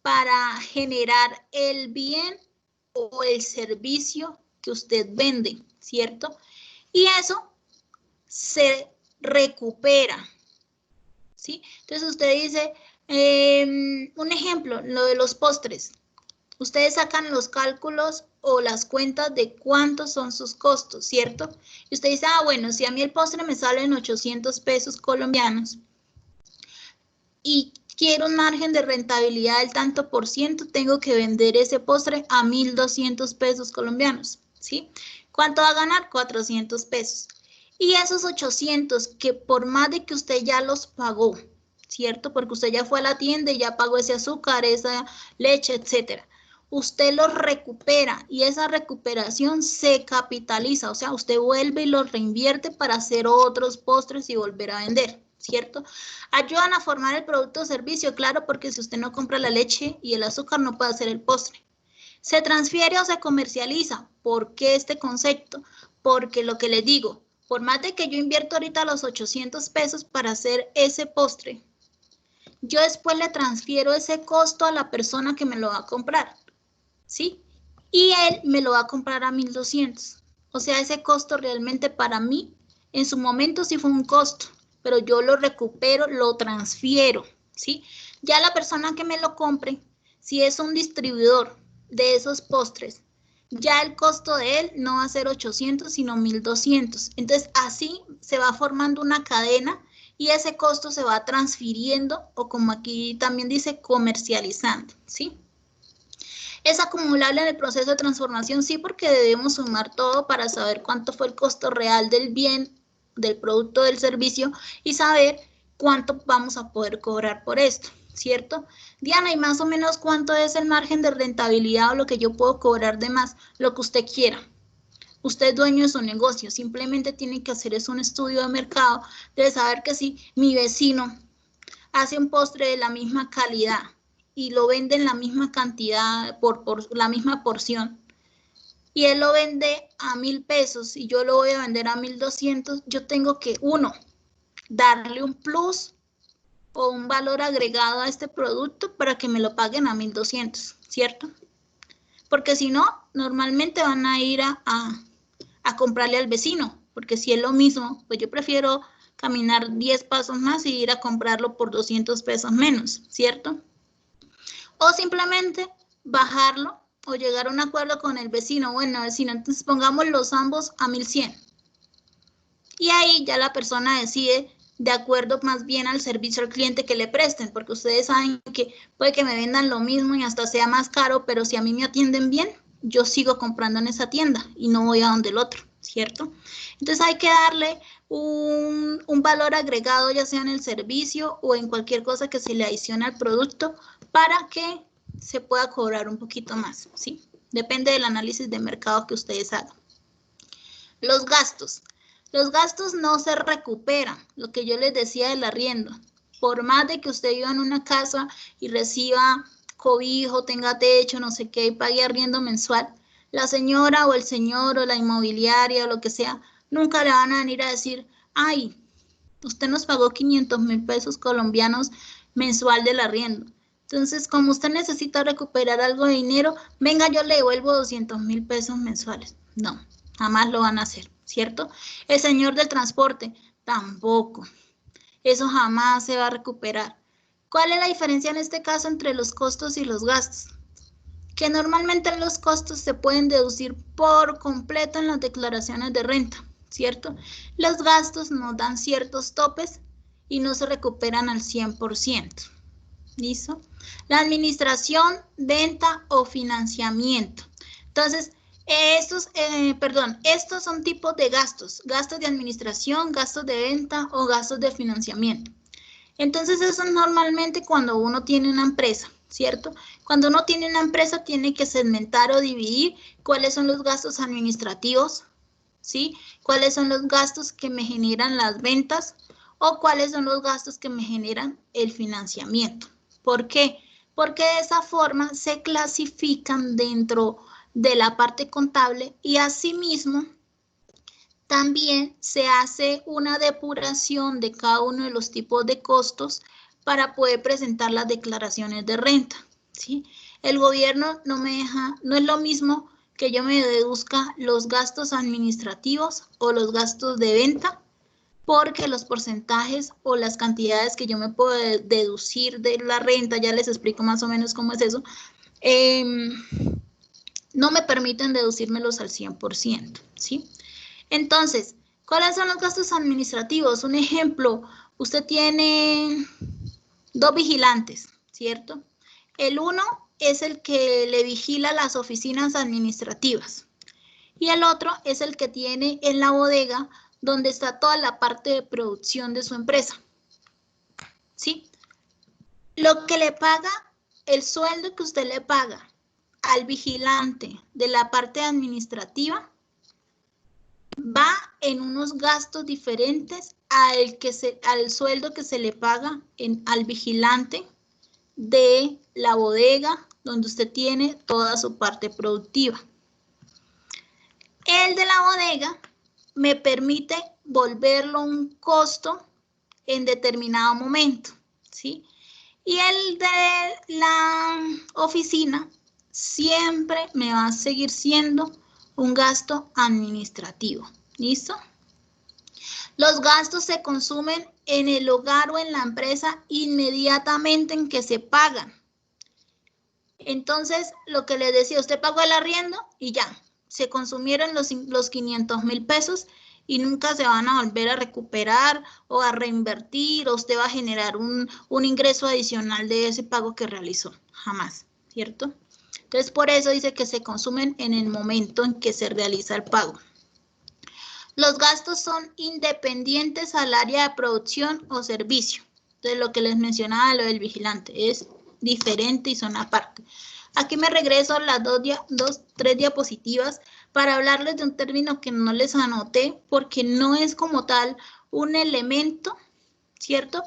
para generar el bien o el servicio que usted vende, ¿cierto? Y eso se recupera, ¿sí? Entonces usted dice, un ejemplo, lo de los postres. Ustedes sacan los cálculos o las cuentas de cuántos son sus costos, ¿cierto? Y usted dice, bueno, si a mí el postre me sale en 800 pesos colombianos y quiero un margen de rentabilidad del tanto por ciento, tengo que vender ese postre a 1.200 pesos colombianos, ¿sí? ¿Cuánto va a ganar? 400 pesos. Y esos 800 que por más de que usted ya los pagó, ¿cierto? Porque usted ya fue a la tienda y ya pagó ese azúcar, esa leche, etcétera. Usted los recupera y esa recuperación se capitaliza, o sea, usted vuelve y los reinvierte para hacer otros postres y volver a vender, ¿cierto? Ayudan a formar el producto o servicio, claro, porque si usted no compra la leche y el azúcar no puede hacer el postre. Se transfiere o se comercializa. ¿Por qué este concepto? Porque lo que les digo, por más de que yo invierto ahorita los 800 pesos para hacer ese postre, yo después le transfiero ese costo a la persona que me lo va a comprar, ¿sí? Y él me lo va a comprar a 1,200. O sea, ese costo realmente para mí, en su momento sí fue un costo, pero yo lo recupero, lo transfiero, ¿sí? Ya la persona que me lo compre, si es un distribuidor de esos postres, ya el costo de él no va a ser 800, sino 1,200. Entonces, así se va formando una cadena y ese costo se va transfiriendo o como aquí también dice, comercializando, ¿sí? ¿Es acumulable en el proceso de transformación? Sí, porque debemos sumar todo para saber cuánto fue el costo real del bien, del producto, del servicio y saber cuánto vamos a poder cobrar por esto, ¿cierto? Diana, ¿y más o menos cuánto es el margen de rentabilidad o lo que yo puedo cobrar de más? Lo que usted quiera. Usted es dueño de su negocio, simplemente tiene que hacer es un estudio de mercado, de saber que si mi vecino hace un postre de la misma calidad y lo vende en la misma cantidad, por la misma porción, y él lo vende a 1,000 pesos y yo lo voy a vender a 1,200, yo tengo que, uno, darle un plus o un valor agregado a este producto para que me lo paguen a 1,200, ¿cierto? Porque si no, normalmente van a ir a comprarle al vecino, porque si es lo mismo, pues yo prefiero caminar 10 pasos más y ir a comprarlo por 200 pesos menos, ¿cierto? O simplemente bajarlo o llegar a un acuerdo con el vecino. Bueno, vecino, entonces pongamos los ambos a 1,100. Y ahí ya la persona decide de acuerdo más bien al servicio al cliente que le presten, porque ustedes saben que puede que me vendan lo mismo y hasta sea más caro, pero si a mí me atienden bien, yo sigo comprando en esa tienda y no voy a donde el otro, ¿cierto? Entonces hay que darle un valor agregado, ya sea en el servicio o en cualquier cosa que se le adicione al producto para que se pueda cobrar un poquito más, ¿sí? Depende del análisis de mercado que ustedes hagan. Los gastos. Los gastos no se recuperan, lo que yo les decía del arriendo. Por más de que usted viva en una casa y reciba cobijo, tenga techo, no sé qué, y pague arriendo mensual, la señora o el señor o la inmobiliaria o lo que sea, nunca le van a venir a decir, ay, usted nos pagó 500,000 pesos colombianos mensual del arriendo. Entonces, como usted necesita recuperar algo de dinero, venga, yo le devuelvo 200,000 pesos mensuales. No, jamás lo van a hacer, ¿cierto? El señor del transporte, tampoco. Eso jamás se va a recuperar. ¿Cuál es la diferencia en este caso entre los costos y los gastos? Que normalmente los costos se pueden deducir por completo en las declaraciones de renta, ¿cierto? Los gastos nos dan ciertos topes y no se recuperan al 100%. ¿Listo? La administración, venta o financiamiento. Entonces, estos son tipos de gastos. Gastos de administración, gastos de venta o gastos de financiamiento. Entonces, eso normalmente cuando uno tiene una empresa, ¿cierto? Cuando uno tiene una empresa tiene que segmentar o dividir cuáles son los gastos administrativos, ¿sí? Cuáles son los gastos que me generan las ventas o cuáles son los gastos que me generan el financiamiento. ¿Por qué? Porque de esa forma se clasifican dentro de la parte contable y asimismo también se hace una depuración de cada uno de los tipos de costos para poder presentar las declaraciones de renta, ¿sí? El gobierno no me deja, no es lo mismo que yo me deduzca los gastos administrativos o los gastos de venta, porque los porcentajes o las cantidades que yo me puedo deducir de la renta, ya les explico más o menos cómo es eso, no me permiten deducírmelos al 100%, ¿sí? Entonces, ¿cuáles son los gastos administrativos? Un ejemplo, usted tiene 2 vigilantes, ¿cierto? El uno es el que le vigila las oficinas administrativas y el otro es el que tiene en la bodega donde está toda la parte de producción de su empresa, ¿sí? Lo que le paga, el sueldo que usted le paga al vigilante de la parte administrativa va en unos gastos diferentes al sueldo que se le paga al vigilante de la bodega donde usted tiene toda su parte productiva. El de la bodega me permite volverlo un costo en determinado momento, ¿sí? Y el de la oficina siempre me va a seguir siendo un gasto administrativo. ¿Listo? Los gastos se consumen en el hogar o en la empresa inmediatamente en que se pagan. Entonces, lo que les decía, usted pagó el arriendo y ya, se consumieron los 500.000 pesos y nunca se van a volver a recuperar o a reinvertir, o usted va a generar un ingreso adicional de ese pago que realizó. Jamás, ¿cierto? Entonces, por eso dice que se consumen en el momento en que se realiza el pago. Los gastos son independientes al área de producción o servicio. Entonces, lo que les mencionaba, lo del vigilante, es diferente y son aparte. Aquí me regreso a las tres diapositivas para hablarles de un término que no les anoté porque no es como tal un elemento, ¿cierto?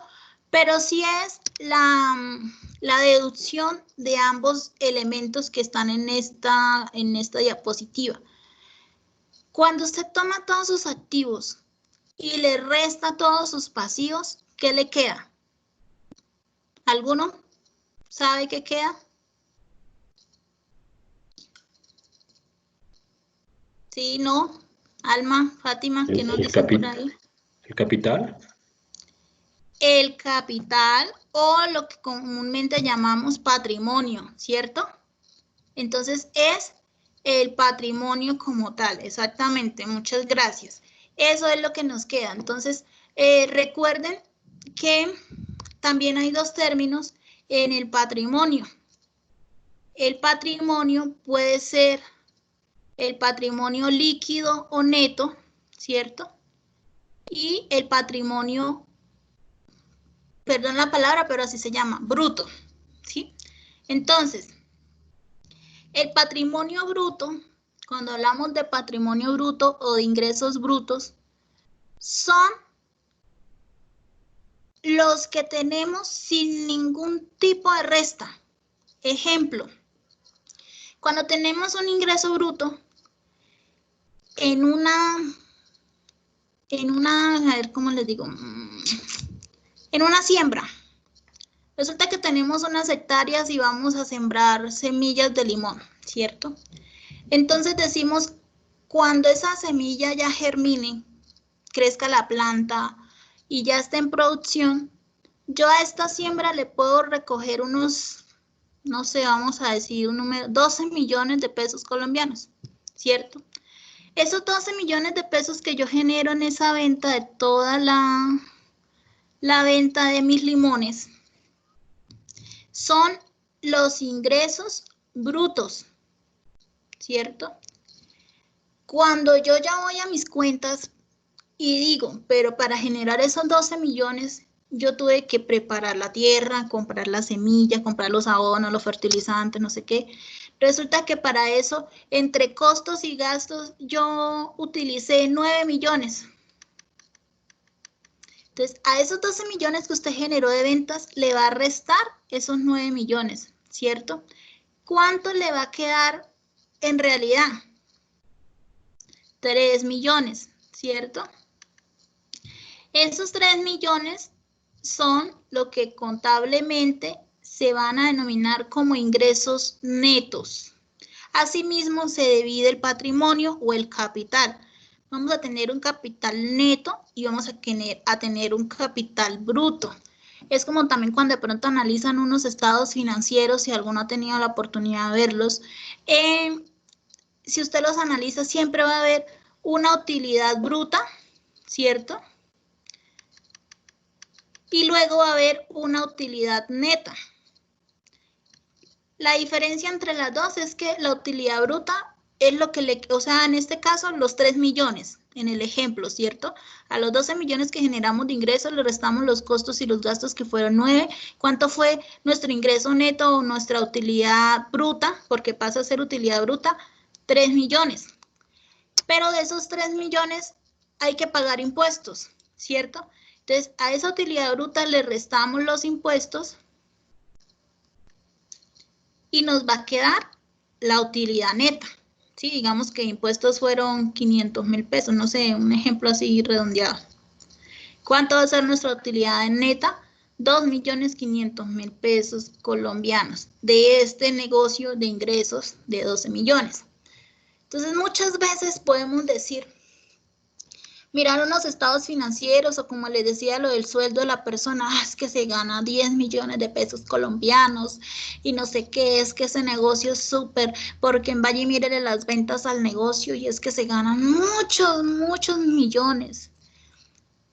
Pero sí es la deducción de ambos elementos que están en esta diapositiva. Cuando usted toma todos sus activos y le resta todos sus pasivos, ¿qué le queda? ¿Alguno sabe qué queda? Sí, no. Alma, Fátima, ¿qué nos dice por ahí? ¿El capital? El capital o lo que comúnmente llamamos patrimonio, ¿cierto? Entonces es el patrimonio como tal, exactamente, muchas gracias. Eso es lo que nos queda. Entonces, recuerden que también hay dos términos en el patrimonio. El patrimonio puede ser el patrimonio líquido o neto, ¿cierto? Y el patrimonio, perdón la palabra, pero así se llama, bruto, ¿sí? Entonces, el patrimonio bruto, cuando hablamos de patrimonio bruto o de ingresos brutos, son los que tenemos sin ningún tipo de resta. Ejemplo, cuando tenemos un ingreso bruto en una, a ver cómo les digo, en una siembra. Resulta que tenemos unas hectáreas y vamos a sembrar semillas de limón, ¿cierto? Entonces decimos, cuando esa semilla ya germine, crezca la planta y ya esté en producción, yo a esta siembra le puedo recoger unos, no sé, vamos a decir un número, 12 millones de pesos colombianos, ¿cierto? Esos 12 millones de pesos que yo genero en esa venta de toda la venta de mis limones son los ingresos brutos, ¿cierto? Cuando yo ya voy a mis cuentas y digo, pero para generar esos 12 millones, yo tuve que preparar la tierra, comprar la semilla, comprar los abonos, los fertilizantes, no sé qué. Resulta que para eso, entre costos y gastos, yo utilicé 9 millones. Entonces, a esos 12 millones que usted generó de ventas, le va a restar esos 9 millones, ¿cierto? ¿Cuánto le va a quedar en realidad? 3 millones, ¿cierto? Esos 3 millones son lo que contablemente se van a denominar como ingresos netos. Asimismo, se divide el patrimonio o el capital. Vamos a tener un capital neto y vamos a tener un capital bruto. Es como también cuando de pronto analizan unos estados financieros, si alguno ha tenido la oportunidad de verlos. Si usted los analiza, siempre va a haber una utilidad bruta, ¿cierto? Y luego va a haber una utilidad neta. La diferencia entre las dos es que la utilidad bruta es lo que o sea, en este caso, los 3 millones, en el ejemplo, ¿cierto? A los 12 millones que generamos de ingresos le restamos los costos y los gastos que fueron 9. ¿Cuánto fue nuestro ingreso neto o nuestra utilidad bruta? Porque pasa a ser utilidad bruta, 3 millones. Pero de esos 3 millones hay que pagar impuestos, ¿cierto? Entonces, a esa utilidad bruta le restamos los impuestos y nos va a quedar la utilidad neta. Sí, digamos que impuestos fueron 500.000 pesos, no sé, un ejemplo así redondeado. ¿Cuánto va a ser nuestra utilidad neta? 2.500.000 pesos colombianos de este negocio de ingresos de 12 millones. Entonces, muchas veces podemos decir, mirar unos estados financieros o como les decía lo del sueldo de la persona, es que se gana 10 millones de pesos colombianos y no sé qué, es que ese negocio es súper, porque en Valle mírele las ventas al negocio y es que se ganan muchos millones.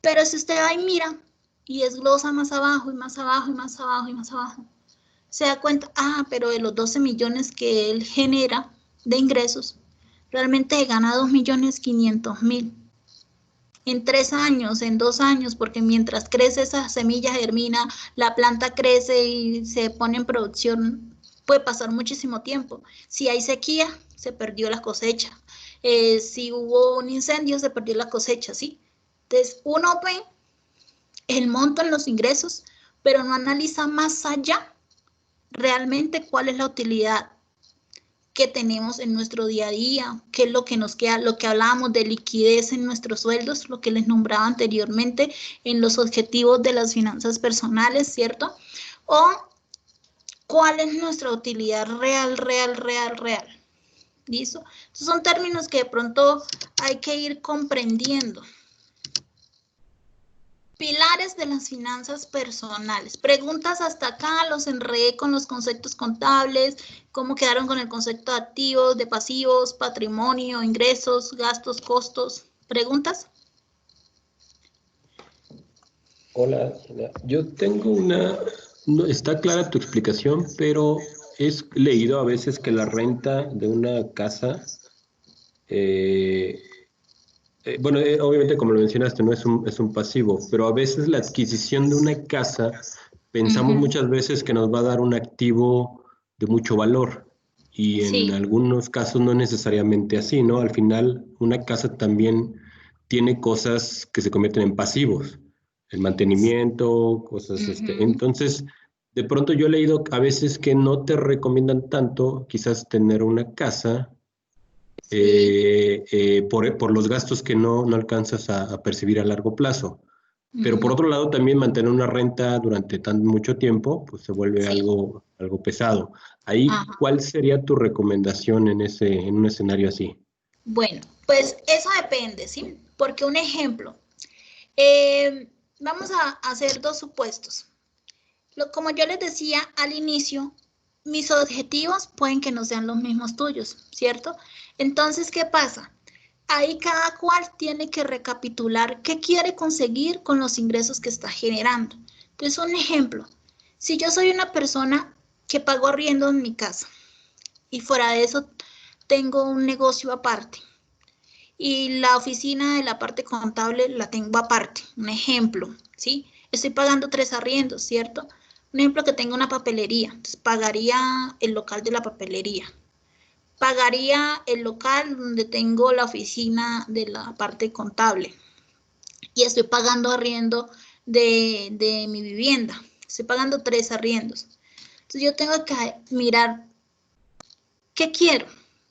Pero si usted va y mira y desglosa más abajo y más abajo y más abajo y más abajo, se da cuenta, pero de los 12 millones que él genera de ingresos, realmente gana 2.500.000. En 3 años, en 2 años, porque mientras crece esa semilla, germina, la planta crece y se pone en producción, puede pasar muchísimo tiempo. Si hay sequía, se perdió la cosecha. Si hubo un incendio, se perdió la cosecha, ¿sí? Entonces, uno ve el monto en los ingresos, pero no analiza más allá realmente cuál es la utilidad que tenemos en nuestro día a día, qué es lo que nos queda, lo que hablábamos de liquidez en nuestros sueldos, lo que les nombraba anteriormente en los objetivos de las finanzas personales, ¿cierto? O cuál es nuestra utilidad real. ¿Listo? Estos son términos que de pronto hay que ir comprendiendo. Pilares de las finanzas personales. Preguntas hasta acá, los enredé con los conceptos contables, cómo quedaron con el concepto de activos, de pasivos, patrimonio, ingresos, gastos, costos. ¿Preguntas? Hola, yo tengo una, no, está clara tu explicación, pero he leído a veces que la renta de una casa, eh, bueno, obviamente como lo mencionaste, no es un pasivo, pero a veces la adquisición de una casa, pensamos muchas veces que nos va a dar un activo de mucho valor y en Sí. algunos casos no necesariamente así, ¿no? Al final, una casa también tiene cosas que se convierten en pasivos, el mantenimiento, cosas, entonces, de pronto yo he leído a veces que no te recomiendan tanto quizás tener una casa Sí. por los gastos que no alcanzas a percibir a largo plazo. Pero por Ujú. otro lado, también mantener una renta durante tan mucho tiempo, pues se vuelve Sí. algo pesado. Ahí, Ajá. ¿cuál sería tu recomendación en un escenario así? Bueno, pues eso depende, ¿sí? Porque un ejemplo, vamos a hacer dos supuestos. Como yo les decía al inicio, mis objetivos pueden que no sean los mismos tuyos, ¿cierto? Entonces, ¿qué pasa? Ahí cada cual tiene que recapitular qué quiere conseguir con los ingresos que está generando. Entonces, un ejemplo, si yo soy una persona que pago arriendo en mi casa y fuera de eso tengo un negocio aparte y la oficina de la parte contable la tengo aparte, un ejemplo, ¿sí? Estoy pagando 3 arriendos, ¿cierto? Un ejemplo que tengo una papelería, entonces pagaría el local de la papelería, pagaría el local donde tengo la oficina de la parte contable y estoy pagando arriendo de mi vivienda, estoy pagando 3 arriendos. Entonces yo tengo que mirar, ¿qué quiero?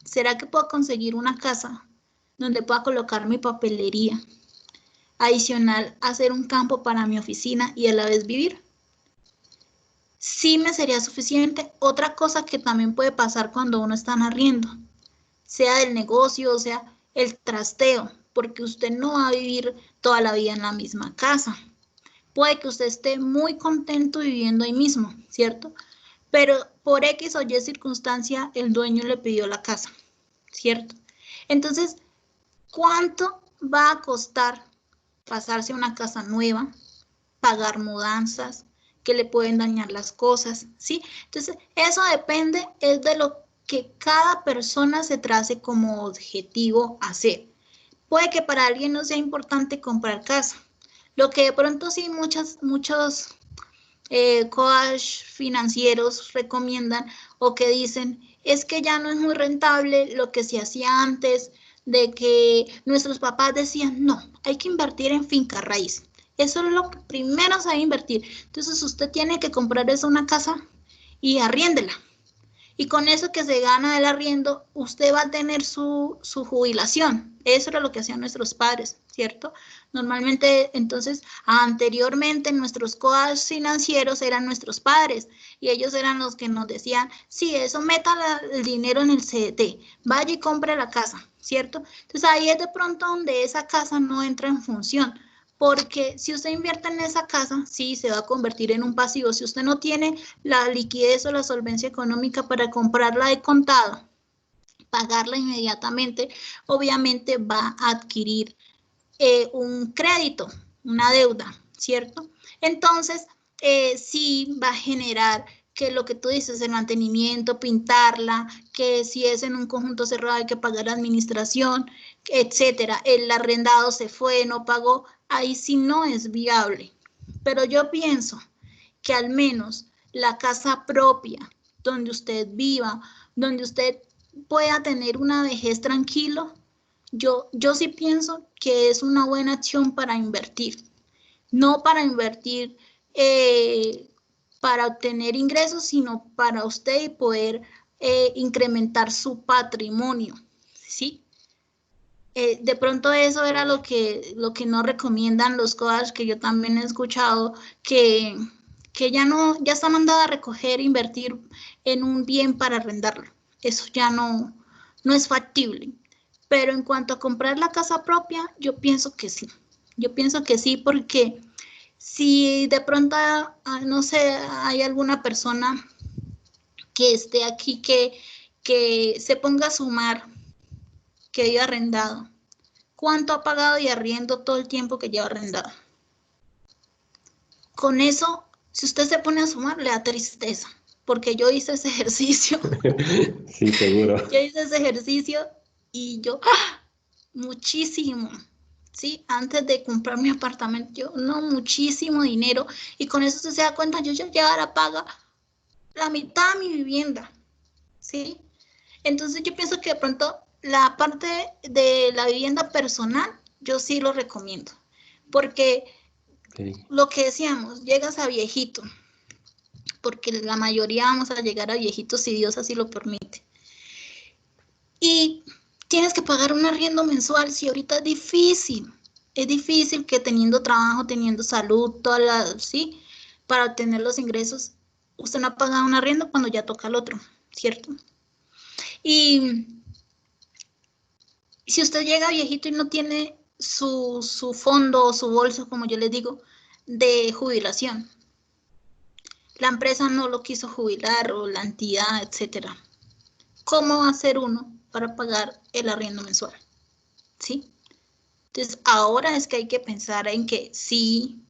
¿Será que puedo conseguir una casa donde pueda colocar mi papelería? Adicional, hacer un campo para mi oficina y a la vez vivir. Sí me sería suficiente. Otra cosa que también puede pasar cuando uno está en arriendo, sea del negocio, o sea el trasteo, porque usted no va a vivir toda la vida en la misma casa. Puede que usted esté muy contento viviendo ahí mismo, ¿cierto? Pero por X o Y circunstancia, el dueño le pidió la casa, ¿cierto? Entonces, ¿cuánto va a costar pasarse a una casa nueva, pagar mudanzas, que le pueden dañar las cosas, ¿sí? Entonces, eso depende es de lo que cada persona se trace como objetivo hacer. Puede que para alguien no sea importante comprar casa. Lo que de pronto sí muchos coach financieros recomiendan o que dicen es que ya no es muy rentable lo que se hacía antes, de que nuestros papás decían, no, hay que invertir en finca raíz. Eso es lo que primero se debe invertir. Entonces usted tiene que comprar una casa y arriéndela. Y con eso que se gana del arriendo, usted va a tener su jubilación. Eso era lo que hacían nuestros padres, ¿cierto? Normalmente, entonces, anteriormente nuestros coach financieros eran nuestros padres y ellos eran los que nos decían, sí, eso meta el dinero en el CDT, vaya y compre la casa, ¿cierto? Entonces ahí es de pronto donde esa casa no entra en función. Porque si usted invierte en esa casa, sí, se va a convertir en un pasivo. Si usted no tiene la liquidez o la solvencia económica para comprarla de contado, pagarla inmediatamente, obviamente va a adquirir un crédito, una deuda, ¿cierto? Entonces, sí va a generar que lo que tú dices, el mantenimiento, pintarla, que si es en un conjunto cerrado hay que pagar administración, etcétera. El arrendado se fue, no pagó, ahí sí no es viable. Pero yo pienso que al menos la casa propia, donde usted viva, donde usted pueda tener una vejez tranquilo, yo sí pienso que es una buena acción para invertir. No para invertir para obtener ingresos, sino para usted poder incrementar su patrimonio, ¿sí? De pronto eso era lo que no recomiendan los coaches, que yo también he escuchado, que ya está mandada a recoger e invertir en un bien para arrendarlo. Eso ya no es factible. Pero en cuanto a comprar la casa propia, yo pienso que sí. Yo pienso que sí, porque si de pronto, no sé, hay alguna persona que esté aquí que se ponga a sumar, que haya arrendado, ¿cuánto ha pagado y arriendo todo el tiempo que lleva arrendado? Con eso, si usted se pone a sumar, le da tristeza, porque yo hice ese ejercicio. Sí, seguro. Yo hice ese ejercicio y yo, muchísimo, ¿sí? Antes de comprar mi apartamento, yo, no, muchísimo dinero. Y con eso usted se da cuenta, yo ya ahora paga la mitad de mi vivienda, ¿sí? Entonces yo pienso que de pronto la parte de la vivienda personal, yo sí lo recomiendo. Porque lo que decíamos, llegas a viejito, porque la mayoría vamos a llegar a viejitos si Dios así lo permite. Y tienes que pagar un arriendo mensual, si ahorita es difícil que teniendo trabajo, teniendo salud, ¿sí? Para obtener los ingresos, usted no ha pagado un arriendo cuando ya toca el otro, ¿cierto? Y si usted llega viejito y no tiene su fondo o su bolso, como yo les digo, de jubilación, la empresa no lo quiso jubilar o la entidad, etcétera, ¿cómo va a hacer uno para pagar el arriendo mensual? ¿Sí? Entonces, ahora es que hay que pensar en que sí,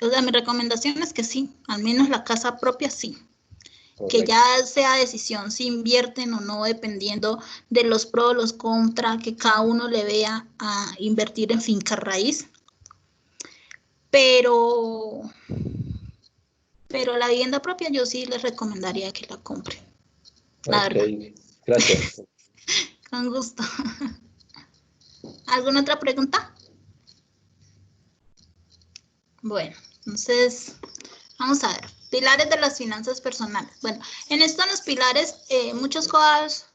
o sea, mi recomendación es que sí, al menos la casa propia sí. Correcto. Que ya sea decisión si invierten o no, dependiendo de los pros, los contras, que cada uno le vea a invertir en finca raíz. Pero la vivienda propia yo sí les recomendaría que la compren. La verdad. Gracias. Con gusto. ¿Alguna otra pregunta? Bueno, entonces, vamos a ver. Pilares de las finanzas personales. Bueno, en estos los pilares, muchos cosas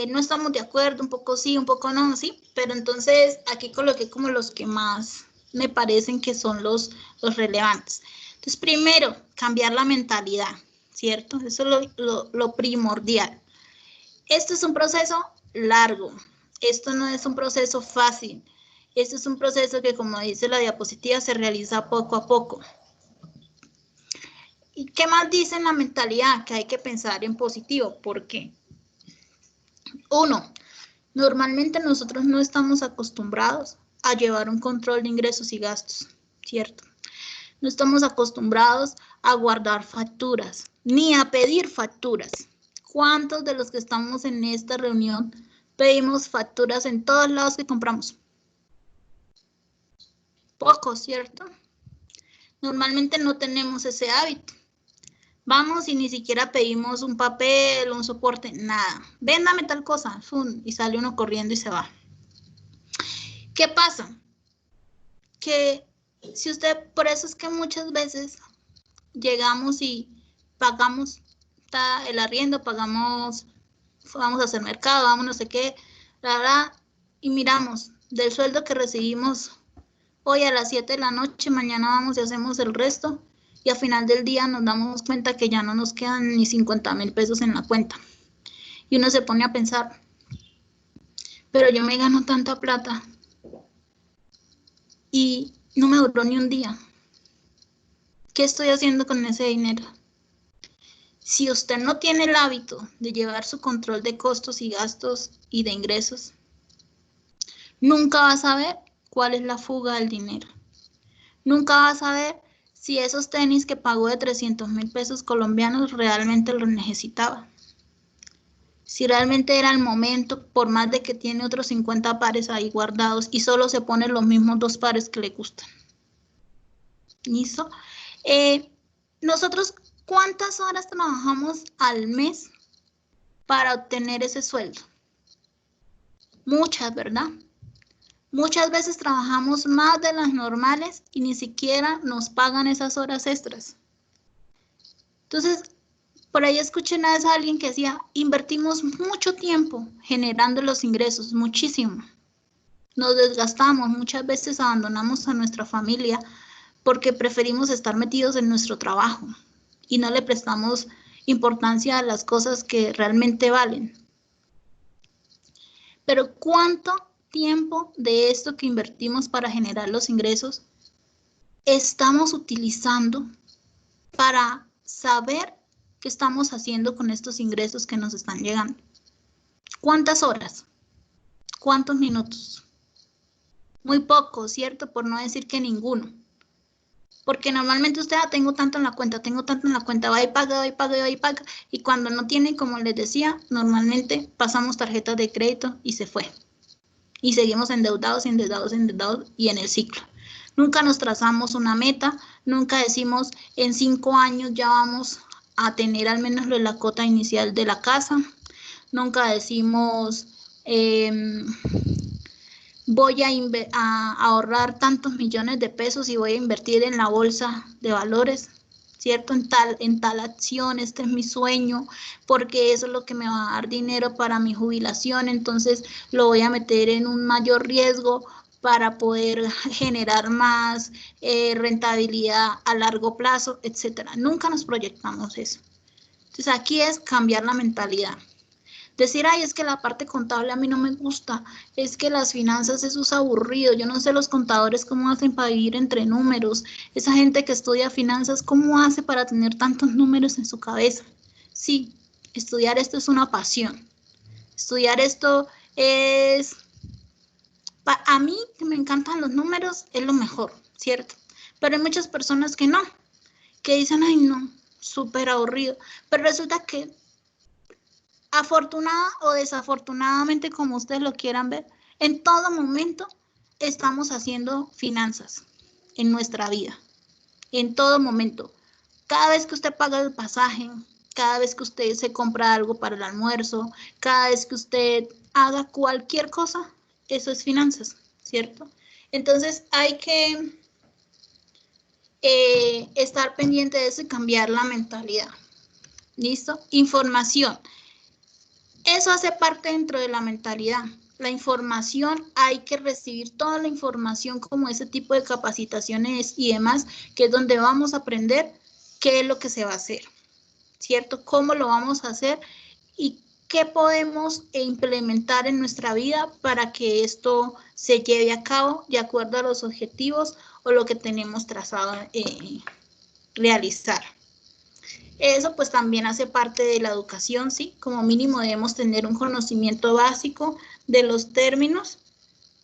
no estamos de acuerdo, un poco sí, un poco no, sí, pero entonces aquí coloqué como los que más me parecen que son los relevantes. Entonces, primero, cambiar la mentalidad, ¿cierto? Eso es lo primordial. Esto es un proceso largo, esto no es un proceso fácil, esto es un proceso que, como dice la diapositiva, se realiza poco a poco. ¿Y qué más dice en la mentalidad? Que hay que pensar en positivo. ¿Por qué? Uno, normalmente nosotros no estamos acostumbrados a llevar un control de ingresos y gastos, ¿cierto? No estamos acostumbrados a guardar facturas, ni a pedir facturas, ¿Cuántos de los que estamos en esta reunión pedimos facturas en todos lados que compramos? Pocos, ¿cierto? Normalmente no tenemos ese hábito. Vamos y ni siquiera pedimos un papel, un soporte, nada. Véndame tal cosa, y sale uno corriendo y se va. ¿Qué pasa? Que si usted, por eso es que muchas veces llegamos y pagamos el arriendo, pagamos, vamos a hacer mercado, vamos no sé qué, y miramos del sueldo que recibimos hoy a las 7 de la noche, mañana vamos y hacemos el resto, y al final del día nos damos cuenta que ya no nos quedan ni 50,000 pesos en la cuenta. Y uno se pone a pensar, pero yo me gano tanta plata y no me duró ni un día. ¿Qué estoy haciendo con ese dinero? Si usted no tiene el hábito de llevar su control de costos y gastos y de ingresos, nunca va a saber cuál es la fuga del dinero. Nunca va a saber si esos tenis que pagó de 300,000 pesos colombianos realmente los necesitaba. Si realmente era el momento, por más de que tiene otros 50 pares ahí guardados y solo se pone los mismos 2 pares que le gustan. ¿Listo? Nosotros, ¿cuántas horas trabajamos al mes para obtener ese sueldo? Muchas, ¿verdad? Muchas veces trabajamos más de las normales y ni siquiera nos pagan esas horas extras. Entonces, por ahí escuché una vez a alguien que decía, invertimos mucho tiempo generando los ingresos, muchísimo. Nos desgastamos, muchas veces abandonamos a nuestra familia porque preferimos estar metidos en nuestro trabajo y no le prestamos importancia a las cosas que realmente valen. Pero ¿cuánto tiempo de esto que invertimos para generar los ingresos estamos utilizando para saber qué estamos haciendo con estos ingresos que nos están llegando? ¿Cuántas horas? ¿Cuántos minutos? Muy poco, ¿cierto? Por no decir que ninguno. Porque normalmente usted, tengo tanto en la cuenta, va y paga, y cuando no tiene, como les decía, normalmente pasamos tarjetas de crédito y se fue. Y seguimos endeudados y en el ciclo. Nunca nos trazamos una meta, nunca decimos en 5 años ya vamos a tener al menos la cuota inicial de la casa, nunca decimos voy a ahorrar tantos millones de pesos y voy a invertir en la bolsa de valores, ¿cierto? En tal acción, este es mi sueño, porque eso es lo que me va a dar dinero para mi jubilación, entonces lo voy a meter en un mayor riesgo para poder generar más rentabilidad a largo plazo, etcétera. Nunca nos proyectamos eso. Entonces aquí es cambiar la mentalidad. Decir, ay, es que la parte contable a mí no me gusta, es que las finanzas, eso es aburrido, yo no sé los contadores cómo hacen para vivir entre números, esa gente que estudia finanzas, ¿cómo hace para tener tantos números en su cabeza? Sí, estudiar esto es una pasión, estudiar esto es, a mí que me encantan los números, es lo mejor, ¿cierto? Pero hay muchas personas que no, que dicen, ay no, súper aburrido, pero resulta que afortunada o desafortunadamente, como ustedes lo quieran ver, en todo momento estamos haciendo finanzas en nuestra vida. En todo momento. Cada vez que usted paga el pasaje, cada vez que usted se compra algo para el almuerzo, cada vez que usted haga cualquier cosa, eso es finanzas, ¿cierto? Entonces hay que estar pendiente de eso y cambiar la mentalidad. ¿Listo? Información. Eso hace parte dentro de la mentalidad. La información, hay que recibir toda la información como ese tipo de capacitaciones y demás, que es donde vamos a aprender qué es lo que se va a hacer, ¿cierto? Cómo lo vamos a hacer y qué podemos implementar en nuestra vida para que esto se lleve a cabo de acuerdo a los objetivos o lo que tenemos trazado realizar. Eso pues también hace parte de la educación, ¿sí? Como mínimo debemos tener un conocimiento básico de los términos,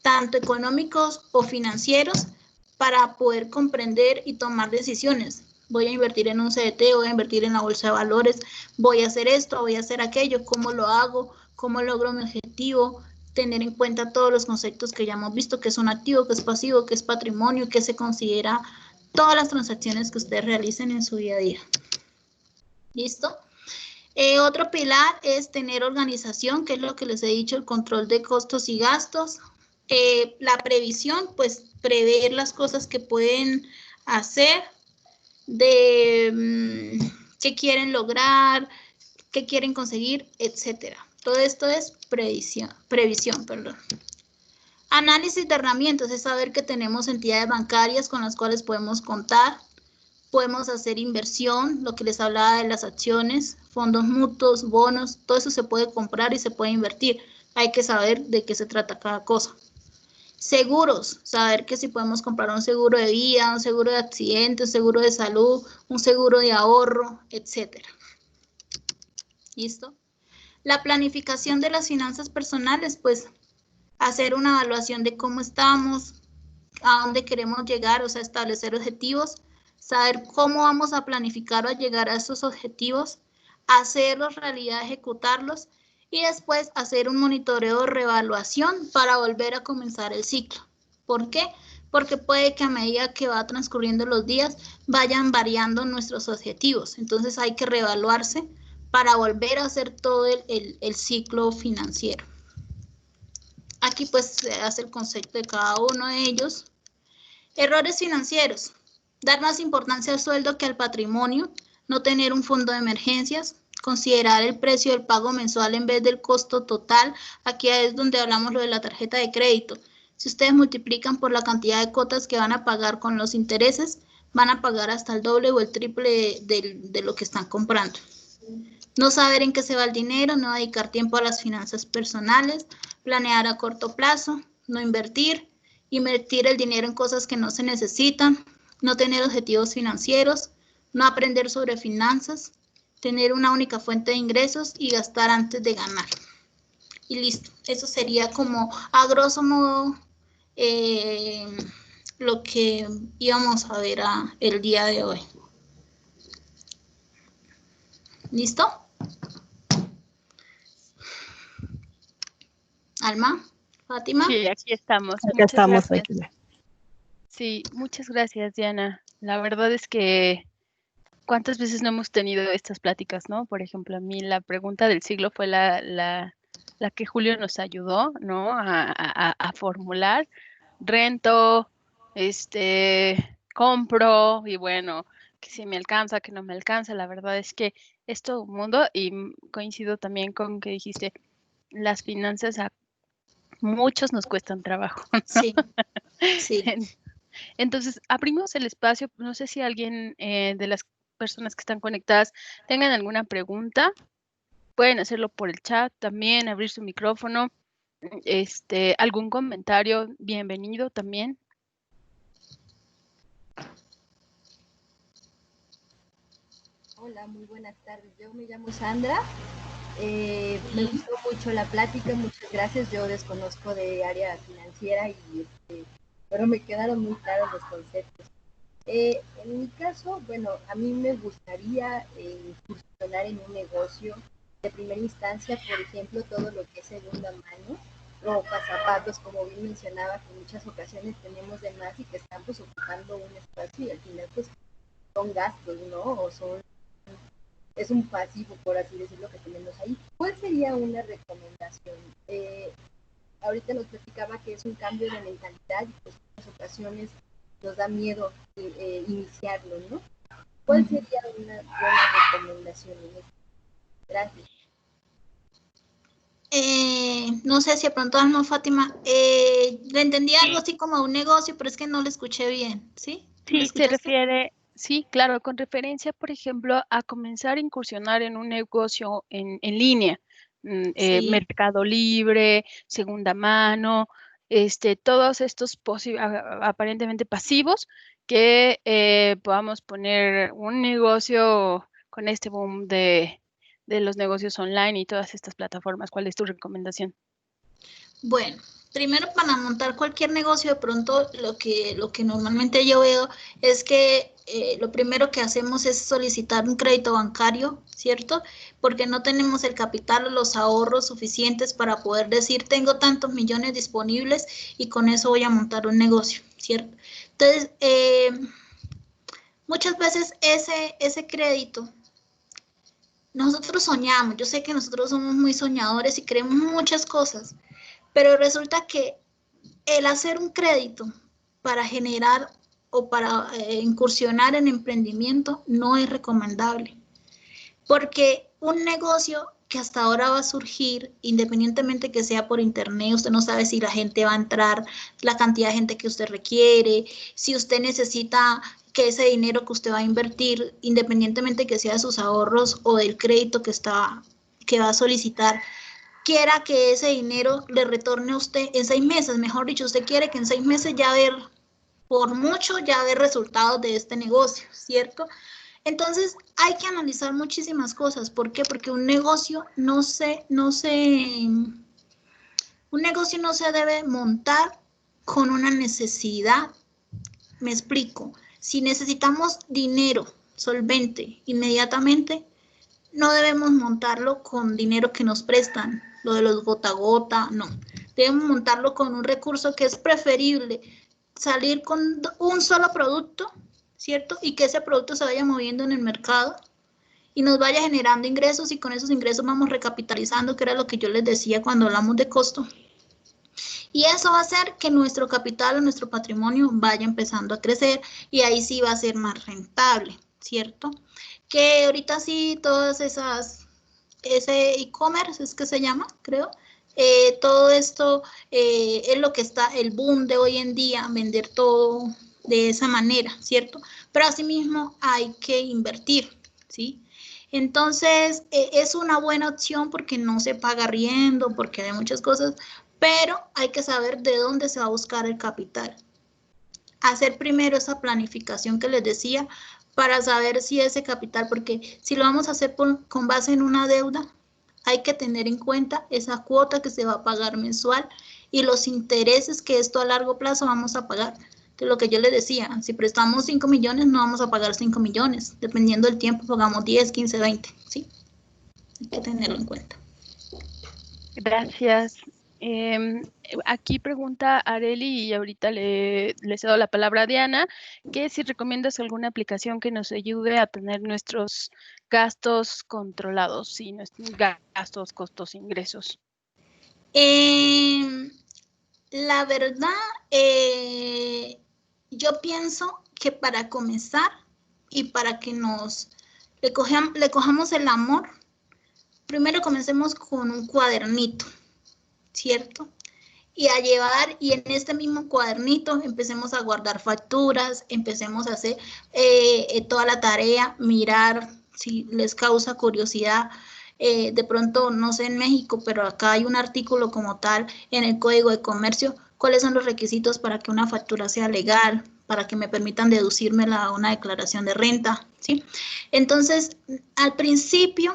tanto económicos o financieros, para poder comprender y tomar decisiones. Voy a invertir en un CDT, voy a invertir en la bolsa de valores, voy a hacer esto, voy a hacer aquello, ¿cómo lo hago? ¿Cómo logro mi objetivo? Tener en cuenta todos los conceptos que ya hemos visto, que es un activo, que es pasivo, que es patrimonio, que se considera todas las transacciones que ustedes realicen en su día a día. ¿Listo? Otro pilar es tener organización, que es lo que les he dicho, el control de costos y gastos. La previsión, pues prever las cosas que pueden hacer, de qué quieren lograr, qué quieren conseguir, etcétera. Todo esto es previsión, perdón. Análisis de herramientas es saber que tenemos entidades bancarias con las cuales podemos contar. Podemos hacer inversión, lo que les hablaba de las acciones, fondos mutuos, bonos, todo eso se puede comprar y se puede invertir. Hay que saber de qué se trata cada cosa. Seguros, saber que si podemos comprar un seguro de vida, un seguro de accidente, un seguro de salud, un seguro de ahorro, etcétera. ¿Listo? La planificación de las finanzas personales, pues hacer una evaluación de cómo estamos, a dónde queremos llegar, o sea, establecer objetivos, saber cómo vamos a planificar o llegar a esos objetivos, hacerlos realidad, ejecutarlos y después hacer un monitoreo o reevaluación para volver a comenzar el ciclo. ¿Por qué? Porque puede que a medida que va transcurriendo los días vayan variando nuestros objetivos. Entonces hay que reevaluarse para volver a hacer todo el ciclo financiero. Aquí pues se hace el concepto de cada uno de ellos. Errores financieros. Dar más importancia al sueldo que al patrimonio, no tener un fondo de emergencias, considerar el precio del pago mensual en vez del costo total. Aquí es donde hablamos lo de la tarjeta de crédito. Si ustedes multiplican por la cantidad de cuotas que van a pagar con los intereses, van a pagar hasta el doble o el triple de lo que están comprando. No saber en qué se va el dinero, no dedicar tiempo a las finanzas personales, planear a corto plazo, no invertir el dinero en cosas que no se necesitan, no tener objetivos financieros, no aprender sobre finanzas, tener una única fuente de ingresos y gastar antes de ganar. Y listo, eso sería como a grosso modo lo que íbamos a ver el día de hoy. ¿Listo? Alma, Fátima. Sí, aquí estamos. Acá estamos. Sí, muchas gracias, Diana. La verdad es que ¿cuántas veces no hemos tenido estas pláticas, no? Por ejemplo, a mí la pregunta del siglo fue la que Julio nos ayudó, ¿no? A formular. Rento, compro y bueno, que si me alcanza, que no me alcanza. La verdad es que es todo un mundo y coincido también con que dijiste, las finanzas a muchos nos cuestan trabajo, ¿no? Sí, sí. Entonces, abrimos el espacio. No sé si alguien de las personas que están conectadas tengan alguna pregunta. Pueden hacerlo por el chat también, abrir su micrófono. Algún comentario, bienvenido también. Hola, muy buenas tardes. Yo me llamo Sandra. Me gustó mucho la plática, muchas gracias. Yo desconozco de área financiera y pero me quedaron muy claros los conceptos. En mi caso, bueno, a mí me gustaría incursionar en un negocio de primera instancia, por ejemplo, todo lo que es segunda mano, ropa, zapatos, como bien mencionaba, que en muchas ocasiones tenemos de más y que están pues ocupando un espacio y al final pues son gastos, ¿no? O es un pasivo, por así decirlo, que tenemos ahí. ¿Cuál sería una recomendación? Ahorita nos platicaba que es un cambio de mentalidad y pues en muchas ocasiones nos da miedo iniciarlo, ¿no? ¿Cuál sería una buena recomendación en esto? Gracias. No sé si de pronto Alma, Fátima, le entendí algo así como un negocio, pero es que no lo escuché bien, ¿sí? Sí, se refiere, sí, claro, con referencia, por ejemplo, a comenzar a incursionar en un negocio en línea, Sí. Mercado Libre, segunda mano, todos estos aparentemente pasivos que podamos poner un negocio con este boom de los negocios online y todas estas plataformas. ¿Cuál es tu recomendación? Bueno, primero para montar cualquier negocio, de pronto lo que normalmente yo veo es que lo primero que hacemos es solicitar un crédito bancario, ¿cierto? Porque no tenemos el capital o los ahorros suficientes para poder decir, tengo tantos millones disponibles y con eso voy a montar un negocio, ¿cierto? Entonces, muchas veces ese crédito, nosotros soñamos, yo sé que nosotros somos muy soñadores y creemos muchas cosas, pero resulta que el hacer un crédito para generar o para incursionar en emprendimiento no es recomendable, porque un negocio que hasta ahora va a surgir, independientemente que sea por internet, usted no sabe si la gente va a entrar, la cantidad de gente que usted requiere, si usted necesita que ese dinero que usted va a invertir, independientemente que sea de sus ahorros o del crédito que va a solicitar, quiera que ese dinero le retorne a usted en 6 meses, mejor dicho, usted quiere que en 6 meses ya ver, por mucho, ya ver resultados de este negocio, ¿cierto? Entonces, hay que analizar muchísimas cosas. ¿Por qué? Porque un negocio no se debe montar con una necesidad. Me explico. Si necesitamos dinero solvente inmediatamente, no debemos montarlo con dinero que nos prestan, lo de los gota a gota, no. Debemos montarlo con un recurso que es preferible salir con un solo producto, ¿cierto? Y que ese producto se vaya moviendo en el mercado y nos vaya generando ingresos, y con esos ingresos vamos recapitalizando, que era lo que yo les decía cuando hablamos de costo. Y eso va a hacer que nuestro capital o nuestro patrimonio vaya empezando a crecer, y ahí sí va a ser más rentable, ¿cierto? Que ahorita sí todas ese e-commerce es que se llama, creo, todo esto es lo que está, el boom de hoy en día, vender todo de esa manera, ¿cierto? Pero asimismo hay que invertir, ¿sí? Entonces, es una buena opción porque no se paga arriendo, porque hay muchas cosas, pero hay que saber de dónde se va a buscar el capital. Hacer primero esa planificación que les decía para saber si ese capital, porque si lo vamos a hacer con base en una deuda, hay que tener en cuenta esa cuota que se va a pagar mensual y los intereses que esto a largo plazo vamos a pagar. Que lo que yo les decía, si prestamos 5 millones, no vamos a pagar 5 millones. Dependiendo del tiempo, pagamos 10, 15, 20, ¿sí? Hay que tenerlo en cuenta. Gracias. Aquí pregunta Areli, y ahorita le cedo la palabra a Diana, que si recomiendas alguna aplicación que nos ayude a tener nuestros gastos controlados, y nuestros gastos, costos, ingresos. La verdad, yo pienso que para comenzar y para que le cojamos el amor, primero comencemos con un cuadernito, ¿cierto? Y en este mismo cuadernito empecemos a guardar facturas, empecemos a hacer toda la tarea, mirar si les causa curiosidad. De pronto, no sé en México, pero acá hay un artículo como tal en el Código de Comercio, cuáles son los requisitos para que una factura sea legal, para que me permitan deducírmela a una declaración de renta, ¿sí? Entonces, al principio,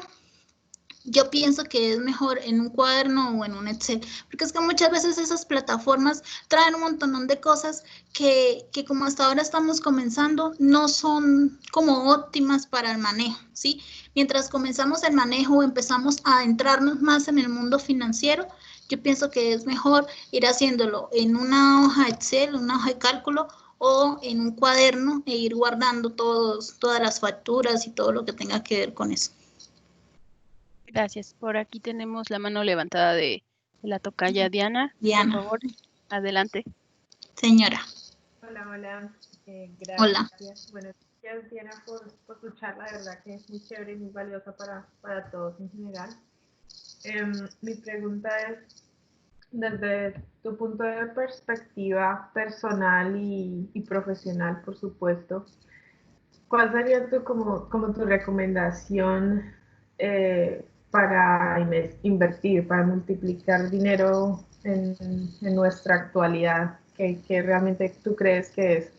yo pienso que es mejor en un cuaderno o en un Excel, porque es que muchas veces esas plataformas traen un montón de cosas que como hasta ahora estamos comenzando, no son como óptimas para el manejo, ¿sí? Mientras comenzamos el manejo, empezamos a adentrarnos más en el mundo financiero, yo pienso que es mejor ir haciéndolo en una hoja Excel, una hoja de cálculo, o en un cuaderno, e ir guardando todas las facturas y todo lo que tenga que ver con eso. Gracias. Por aquí tenemos la mano levantada de la tocaya Diana. Diana. Por favor, adelante. Señora. Hola. Gracias. Hola. Bueno, gracias Diana por tu charla, de verdad que es muy chévere y muy valiosa para todos en general. Mi pregunta es, desde tu punto de perspectiva personal y profesional, por supuesto, ¿cuál sería como tu recomendación para invertir, para multiplicar dinero en nuestra actualidad? Que realmente tú crees que es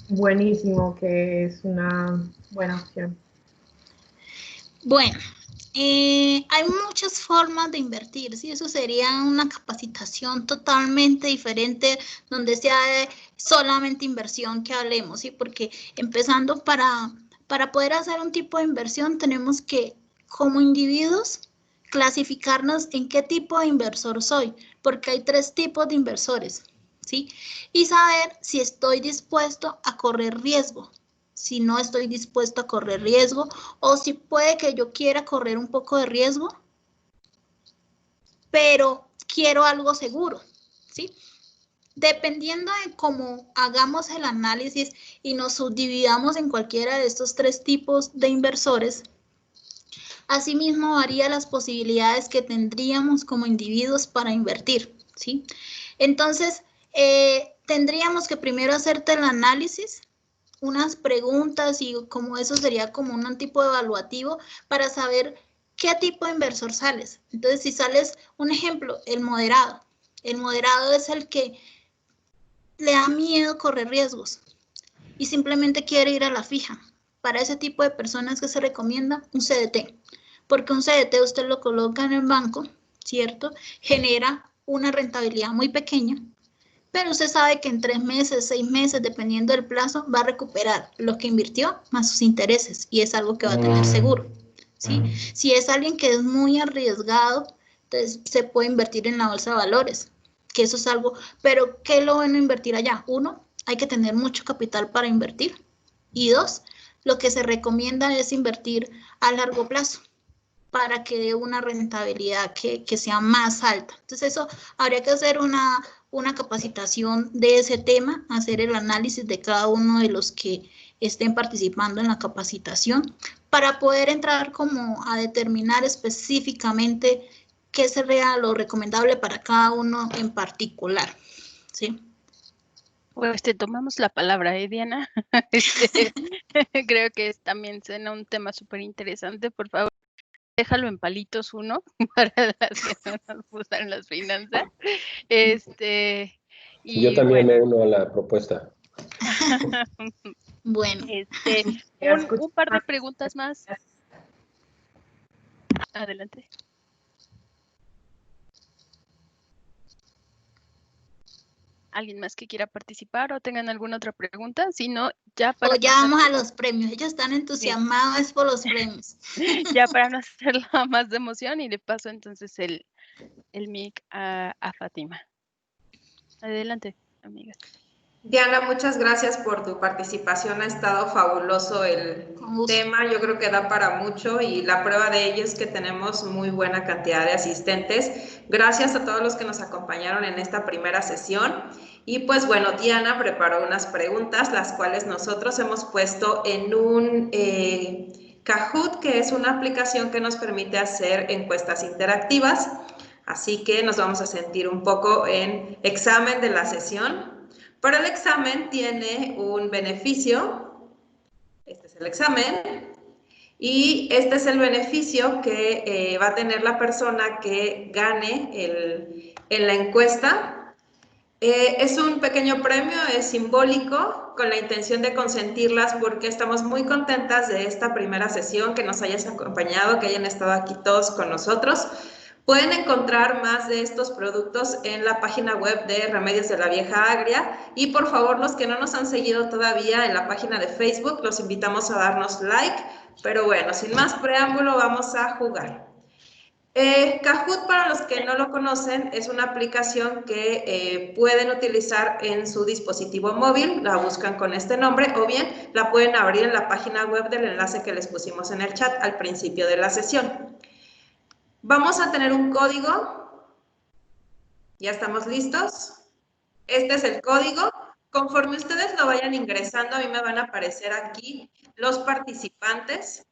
buenísimo, que es una buena opción. Bueno, Hay muchas formas de invertir, ¿sí? Eso sería una capacitación totalmente diferente donde sea solamente inversión que hablemos, ¿sí? Porque empezando para poder hacer un tipo de inversión tenemos que, como individuos, clasificarnos en qué tipo de inversor soy, porque hay 3 tipos de inversores, ¿sí? Y saber si estoy dispuesto a correr riesgo, si no estoy dispuesto a correr riesgo, o si puede que yo quiera correr un poco de riesgo, pero quiero algo seguro, ¿sí? Dependiendo de cómo hagamos el análisis y nos subdividamos en cualquiera de estos 3 tipos de inversores, asimismo varía las posibilidades que tendríamos como individuos para invertir, ¿sí? Entonces, tendríamos que primero hacerte el análisis, unas preguntas y como eso sería como un tipo evaluativo para saber qué tipo de inversor sales. Entonces, si sales, un ejemplo, el moderado. El moderado es el que le da miedo correr riesgos y simplemente quiere ir a la fija. Para ese tipo de personas que se recomienda un CDT, porque un CDT usted lo coloca en el banco, ¿cierto? Genera una rentabilidad muy pequeña, pero usted sabe que en 3 meses, 6 meses, dependiendo del plazo, va a recuperar lo que invirtió más sus intereses y es algo que va a tener seguro, ¿sí? Si es alguien que es muy arriesgado, entonces se puede invertir en la bolsa de valores, que eso es algo, pero ¿qué es lo bueno invertir allá? 1, hay que tener mucho capital para invertir y 2, lo que se recomienda es invertir a largo plazo para que dé una rentabilidad que sea más alta. Entonces eso habría que hacer una capacitación de ese tema, hacer el análisis de cada uno de los que estén participando en la capacitación para poder entrar como a determinar específicamente qué sería lo recomendable para cada uno en particular, ¿sí? Pues te tomamos la palabra, Diana. Creo que también suena un tema súper interesante. Por favor, déjalo en palitos 1 para las que no nos gustan las finanzas. Yo Y también bueno, me uno a la propuesta. Bueno, un par de preguntas más. Adelante. ¿Alguien más que quiera participar o tengan alguna otra pregunta? Si no, ya para ya pasar, vamos a los premios. Ellos están entusiasmados por los premios. ya para no hacerlo más de emoción y le paso entonces el mic a Fátima. Adelante, amigas. Diana, muchas gracias por tu participación. Ha estado fabuloso el tema. Yo creo que da para mucho y la prueba de ello es que tenemos muy buena cantidad de asistentes. Gracias a todos los que nos acompañaron en esta primera sesión. Y pues bueno, Diana preparó unas preguntas, las cuales nosotros hemos puesto en un Kahoot, que es una aplicación que nos permite hacer encuestas interactivas. Así que nos vamos a sentir un poco en examen de la sesión. Pero el examen tiene un beneficio, este es el examen, y este es el beneficio que va a tener la persona que gane en la encuesta. Es un pequeño premio, es simbólico, con la intención de consentirlas porque estamos muy contentas de esta primera sesión, que nos hayas acompañado, que hayan estado aquí todos con nosotros. Pueden encontrar más de estos productos en la página web de Remedios de la Vieja Agria y por favor los que no nos han seguido todavía en la página de Facebook, los invitamos a darnos like, pero bueno, sin más preámbulo vamos a jugar. Kahoot, para los que no lo conocen, es una aplicación que pueden utilizar en su dispositivo móvil, la buscan con este nombre o bien la pueden abrir en la página web del enlace que les pusimos en el chat al principio de la sesión. Vamos a tener un código. ¿Ya estamos listos? Este es el código. Conforme ustedes lo vayan ingresando, a mí me van a aparecer aquí los participantes.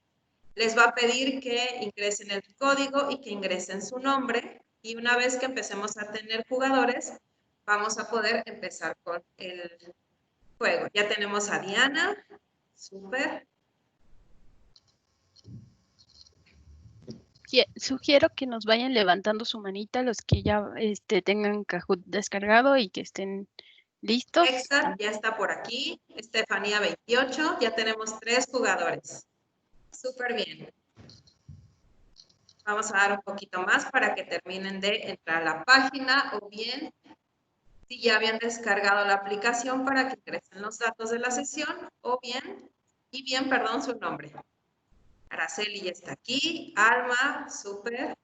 Les va a pedir que ingresen el código y que ingresen su nombre. Y una vez que empecemos a tener jugadores, vamos a poder empezar con el juego. Ya tenemos a Diana. Súper. Sugiero que nos vayan levantando su manita los que ya tengan Kahoot descargado y que estén listos. Exar ya está por aquí. Estefanía 28. Ya tenemos 3 jugadores. Súper bien. Vamos a dar un poquito más para que terminen de entrar a la página o bien si ya habían descargado la aplicación para que ingresen los datos de la sesión o bien, perdón, su nombre. Araceli ya está aquí, Alma, súper.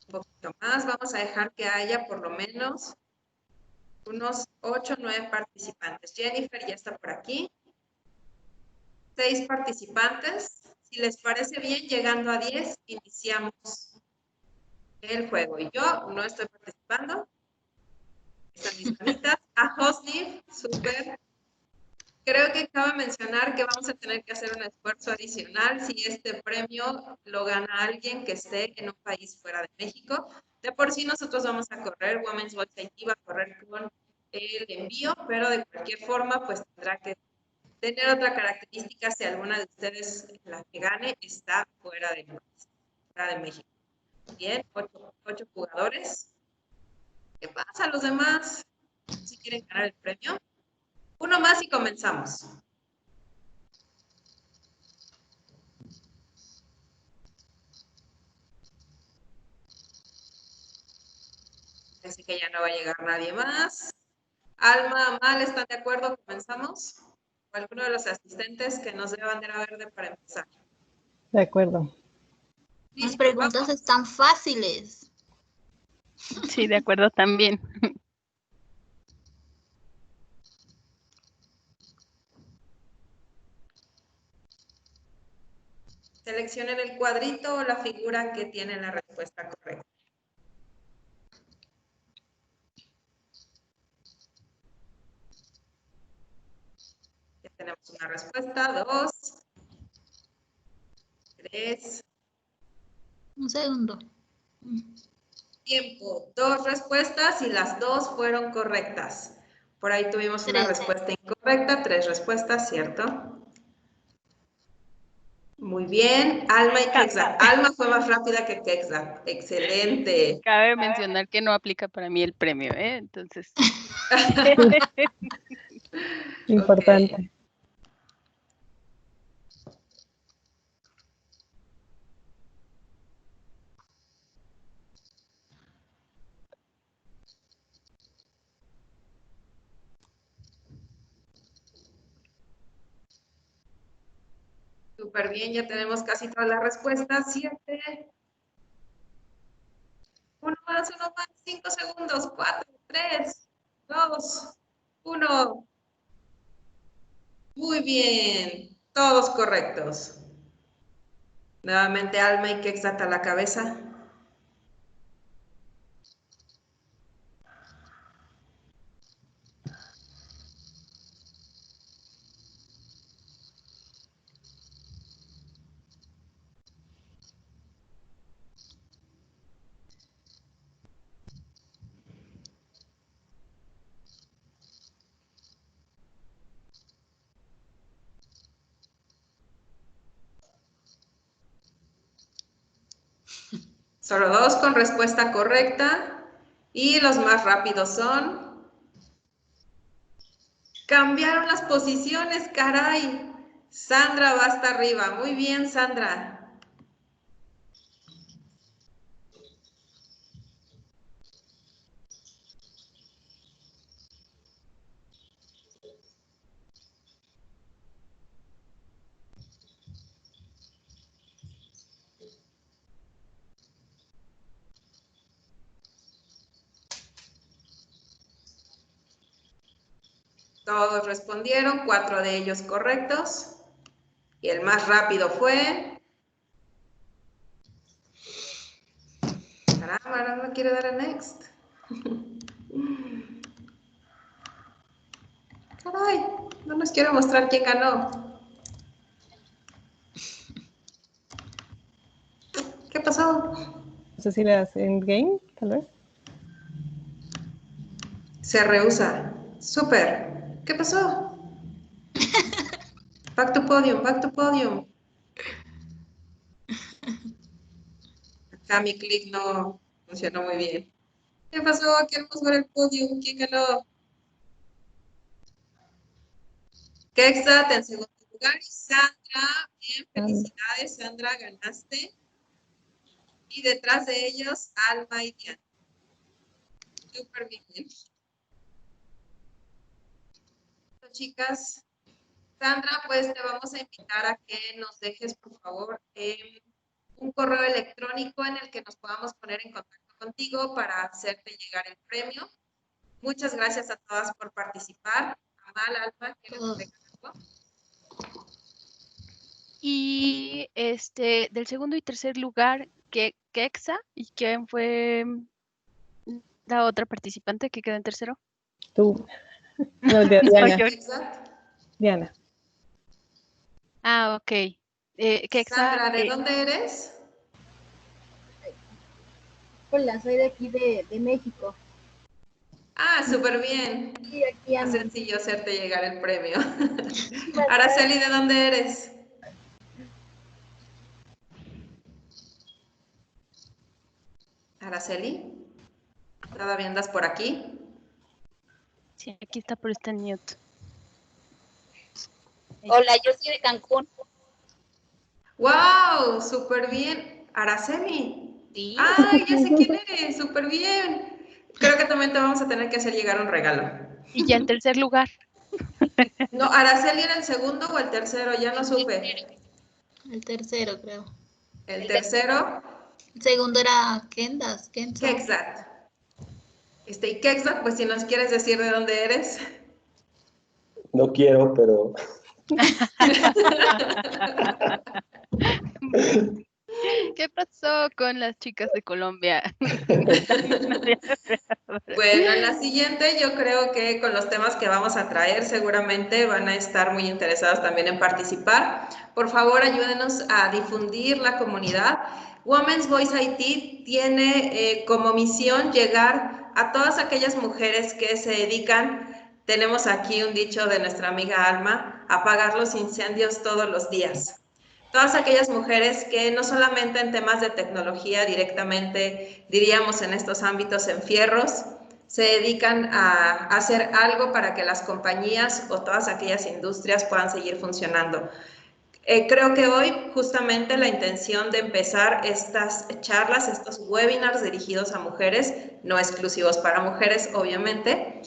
Un poquito más, vamos a dejar que haya por lo menos unos 8 o 9 participantes. Jennifer ya está por aquí. 6 participantes. Si les parece bien, llegando a 10, iniciamos el juego. Y yo no estoy participando. Están mis manitas. A Hosnif, súper. Creo que cabe mencionar que vamos a tener que hacer un esfuerzo adicional si este premio lo gana alguien que esté en un país fuera de México. De por sí nosotros vamos a correr, Women's Voice Haití va a correr con el envío, pero de cualquier forma pues tendrá que tener otra característica si alguna de ustedes la que gane está fuera de México. Bien, 8 jugadores. ¿Qué pasa a los demás? Si quieren ganar el premio. Uno más y comenzamos. Parece que ya no va a llegar nadie más. Alma, Mal, ¿están de acuerdo? ¿Comenzamos? ¿O alguno de los asistentes que nos dé bandera verde para empezar? De acuerdo. Las preguntas están fáciles. Sí, de acuerdo también. Seleccionen el cuadrito o la figura que tiene la respuesta correcta. Ya tenemos una respuesta, 2, 3. Un segundo. Tiempo, 2 respuestas y las 2 fueron correctas. Por ahí tuvimos una respuesta incorrecta, 3 respuestas, ¿cierto? Muy bien. Alma y Kexla. Alma fue más rápida que Kexla. Excelente. Cabe mencionar que no aplica para mí el premio, ¿eh? Entonces. Importante. Okay. Súper bien, ya tenemos casi todas las respuestas. 7. 1 más, 5 segundos. 4, 3, 2, 1. Muy bien, todos correctos. Nuevamente Alma y Kexla a la cabeza. Solo 2 con respuesta correcta. Y los más rápidos son... Cambiaron las posiciones, caray. Sandra va hasta arriba. Muy bien, Sandra. Todos respondieron, 4 de ellos correctos. Y el más rápido fue... Caramba, no quiere dar a next. Caray, no nos quiero mostrar quién ganó. ¿Qué pasó? No sé si le das endgame, tal vez. Se rehúsa. Súper. ¿Qué pasó? Back to podium, back to podium. Acá mi clic no funcionó muy bien. ¿Qué pasó? Queremos ver el podium. ¿Quién ganó? Kexat en segundo lugar. Y Sandra, bien, felicidades, Sandra, ganaste. Y detrás de ellos, Alma y Diana. Súper bien. Chicas, Sandra, pues te vamos a invitar a que nos dejes, por favor, un correo electrónico en el que nos podamos poner en contacto contigo para hacerte llegar el premio. Muchas gracias a todas por participar. Amal, Alma, ¿quieres agregar algo? Y del segundo y tercer lugar, Kexa, ¿y quién fue la otra participante que quedó en tercero? Tú. No, Diana. Diana. Ah, ok. Kexa, Sandra, ¿de dónde eres? Hola, soy de aquí de México. Ah, súper bien. Sí, aquí Es ando. sencillo hacerte llegar el premio. Araceli, ¿de dónde eres? Araceli, ¿todavía andas por aquí? Sí, aquí está, pero está en mute. Hola, yo soy de Cancún. ¡Wow! Súper bien. Araceli. Sí. ¡Ay, ya sé quién eres! ¡Súper bien! Creo que también te vamos a tener que hacer llegar un regalo. Y ya el tercer lugar. No, Araceli era el segundo o el tercero, ya no supe. El tercero, creo. El tercero, El segundo era Kendas. Kexat. Y Kexat, pues si nos quieres decir de dónde eres. No quiero, pero ¿Qué pasó con las chicas de Colombia? Bueno, en la siguiente yo creo que con los temas que vamos a traer seguramente van a estar muy interesados también en participar. Por favor, ayúdenos a difundir la comunidad. Women's Voice IT tiene como misión llegar a todas aquellas mujeres que se dedican, tenemos aquí un dicho de nuestra amiga Alma, a apagar los incendios todos los días. Todas aquellas mujeres que no solamente en temas de tecnología directamente, diríamos en estos ámbitos en fierros, se dedican a hacer algo para que las compañías o todas aquellas industrias puedan seguir funcionando. Creo que hoy justamente la intención de empezar estas charlas, estos webinars dirigidos a mujeres, no exclusivos para mujeres obviamente,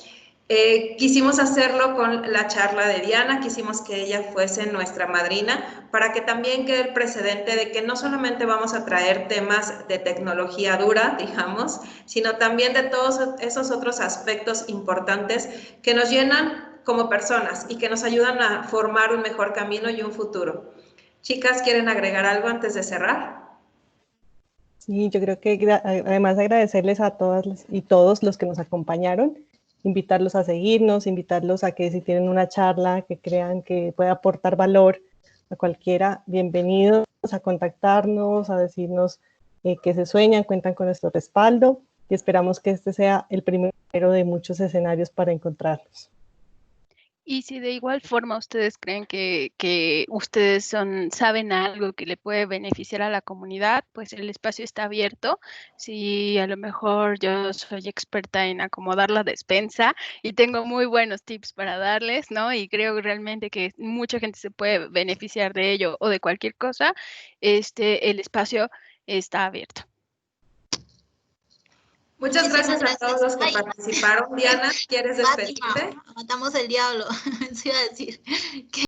quisimos hacerlo con la charla de Diana, quisimos que ella fuese nuestra madrina para que también quede el precedente de que no solamente vamos a traer temas de tecnología dura, digamos, sino también de todos esos otros aspectos importantes que nos llenan como personas y que nos ayudan a formar un mejor camino y un futuro. Chicas, ¿quieren agregar algo antes de cerrar? Sí, yo creo que además de agradecerles a todas y todos los que nos acompañaron, invitarlos a seguirnos, invitarlos a que si tienen una charla que crean que puede aportar valor a cualquiera, bienvenidos a contactarnos, a decirnos que se sueñan, cuentan con nuestro respaldo y esperamos que este sea el primero de muchos escenarios para encontrarnos. Y si de igual forma ustedes creen que ustedes saben algo que le puede beneficiar a la comunidad, pues el espacio está abierto. Si a lo mejor yo soy experta en acomodar la despensa y tengo muy buenos tips para darles, ¿no? Y creo realmente que mucha gente se puede beneficiar de ello o de cualquier cosa, el espacio está abierto. Muchas gracias a todos los que participaron. Diana, ¿quieres despedirte? Matamos el diablo, eso iba a decir.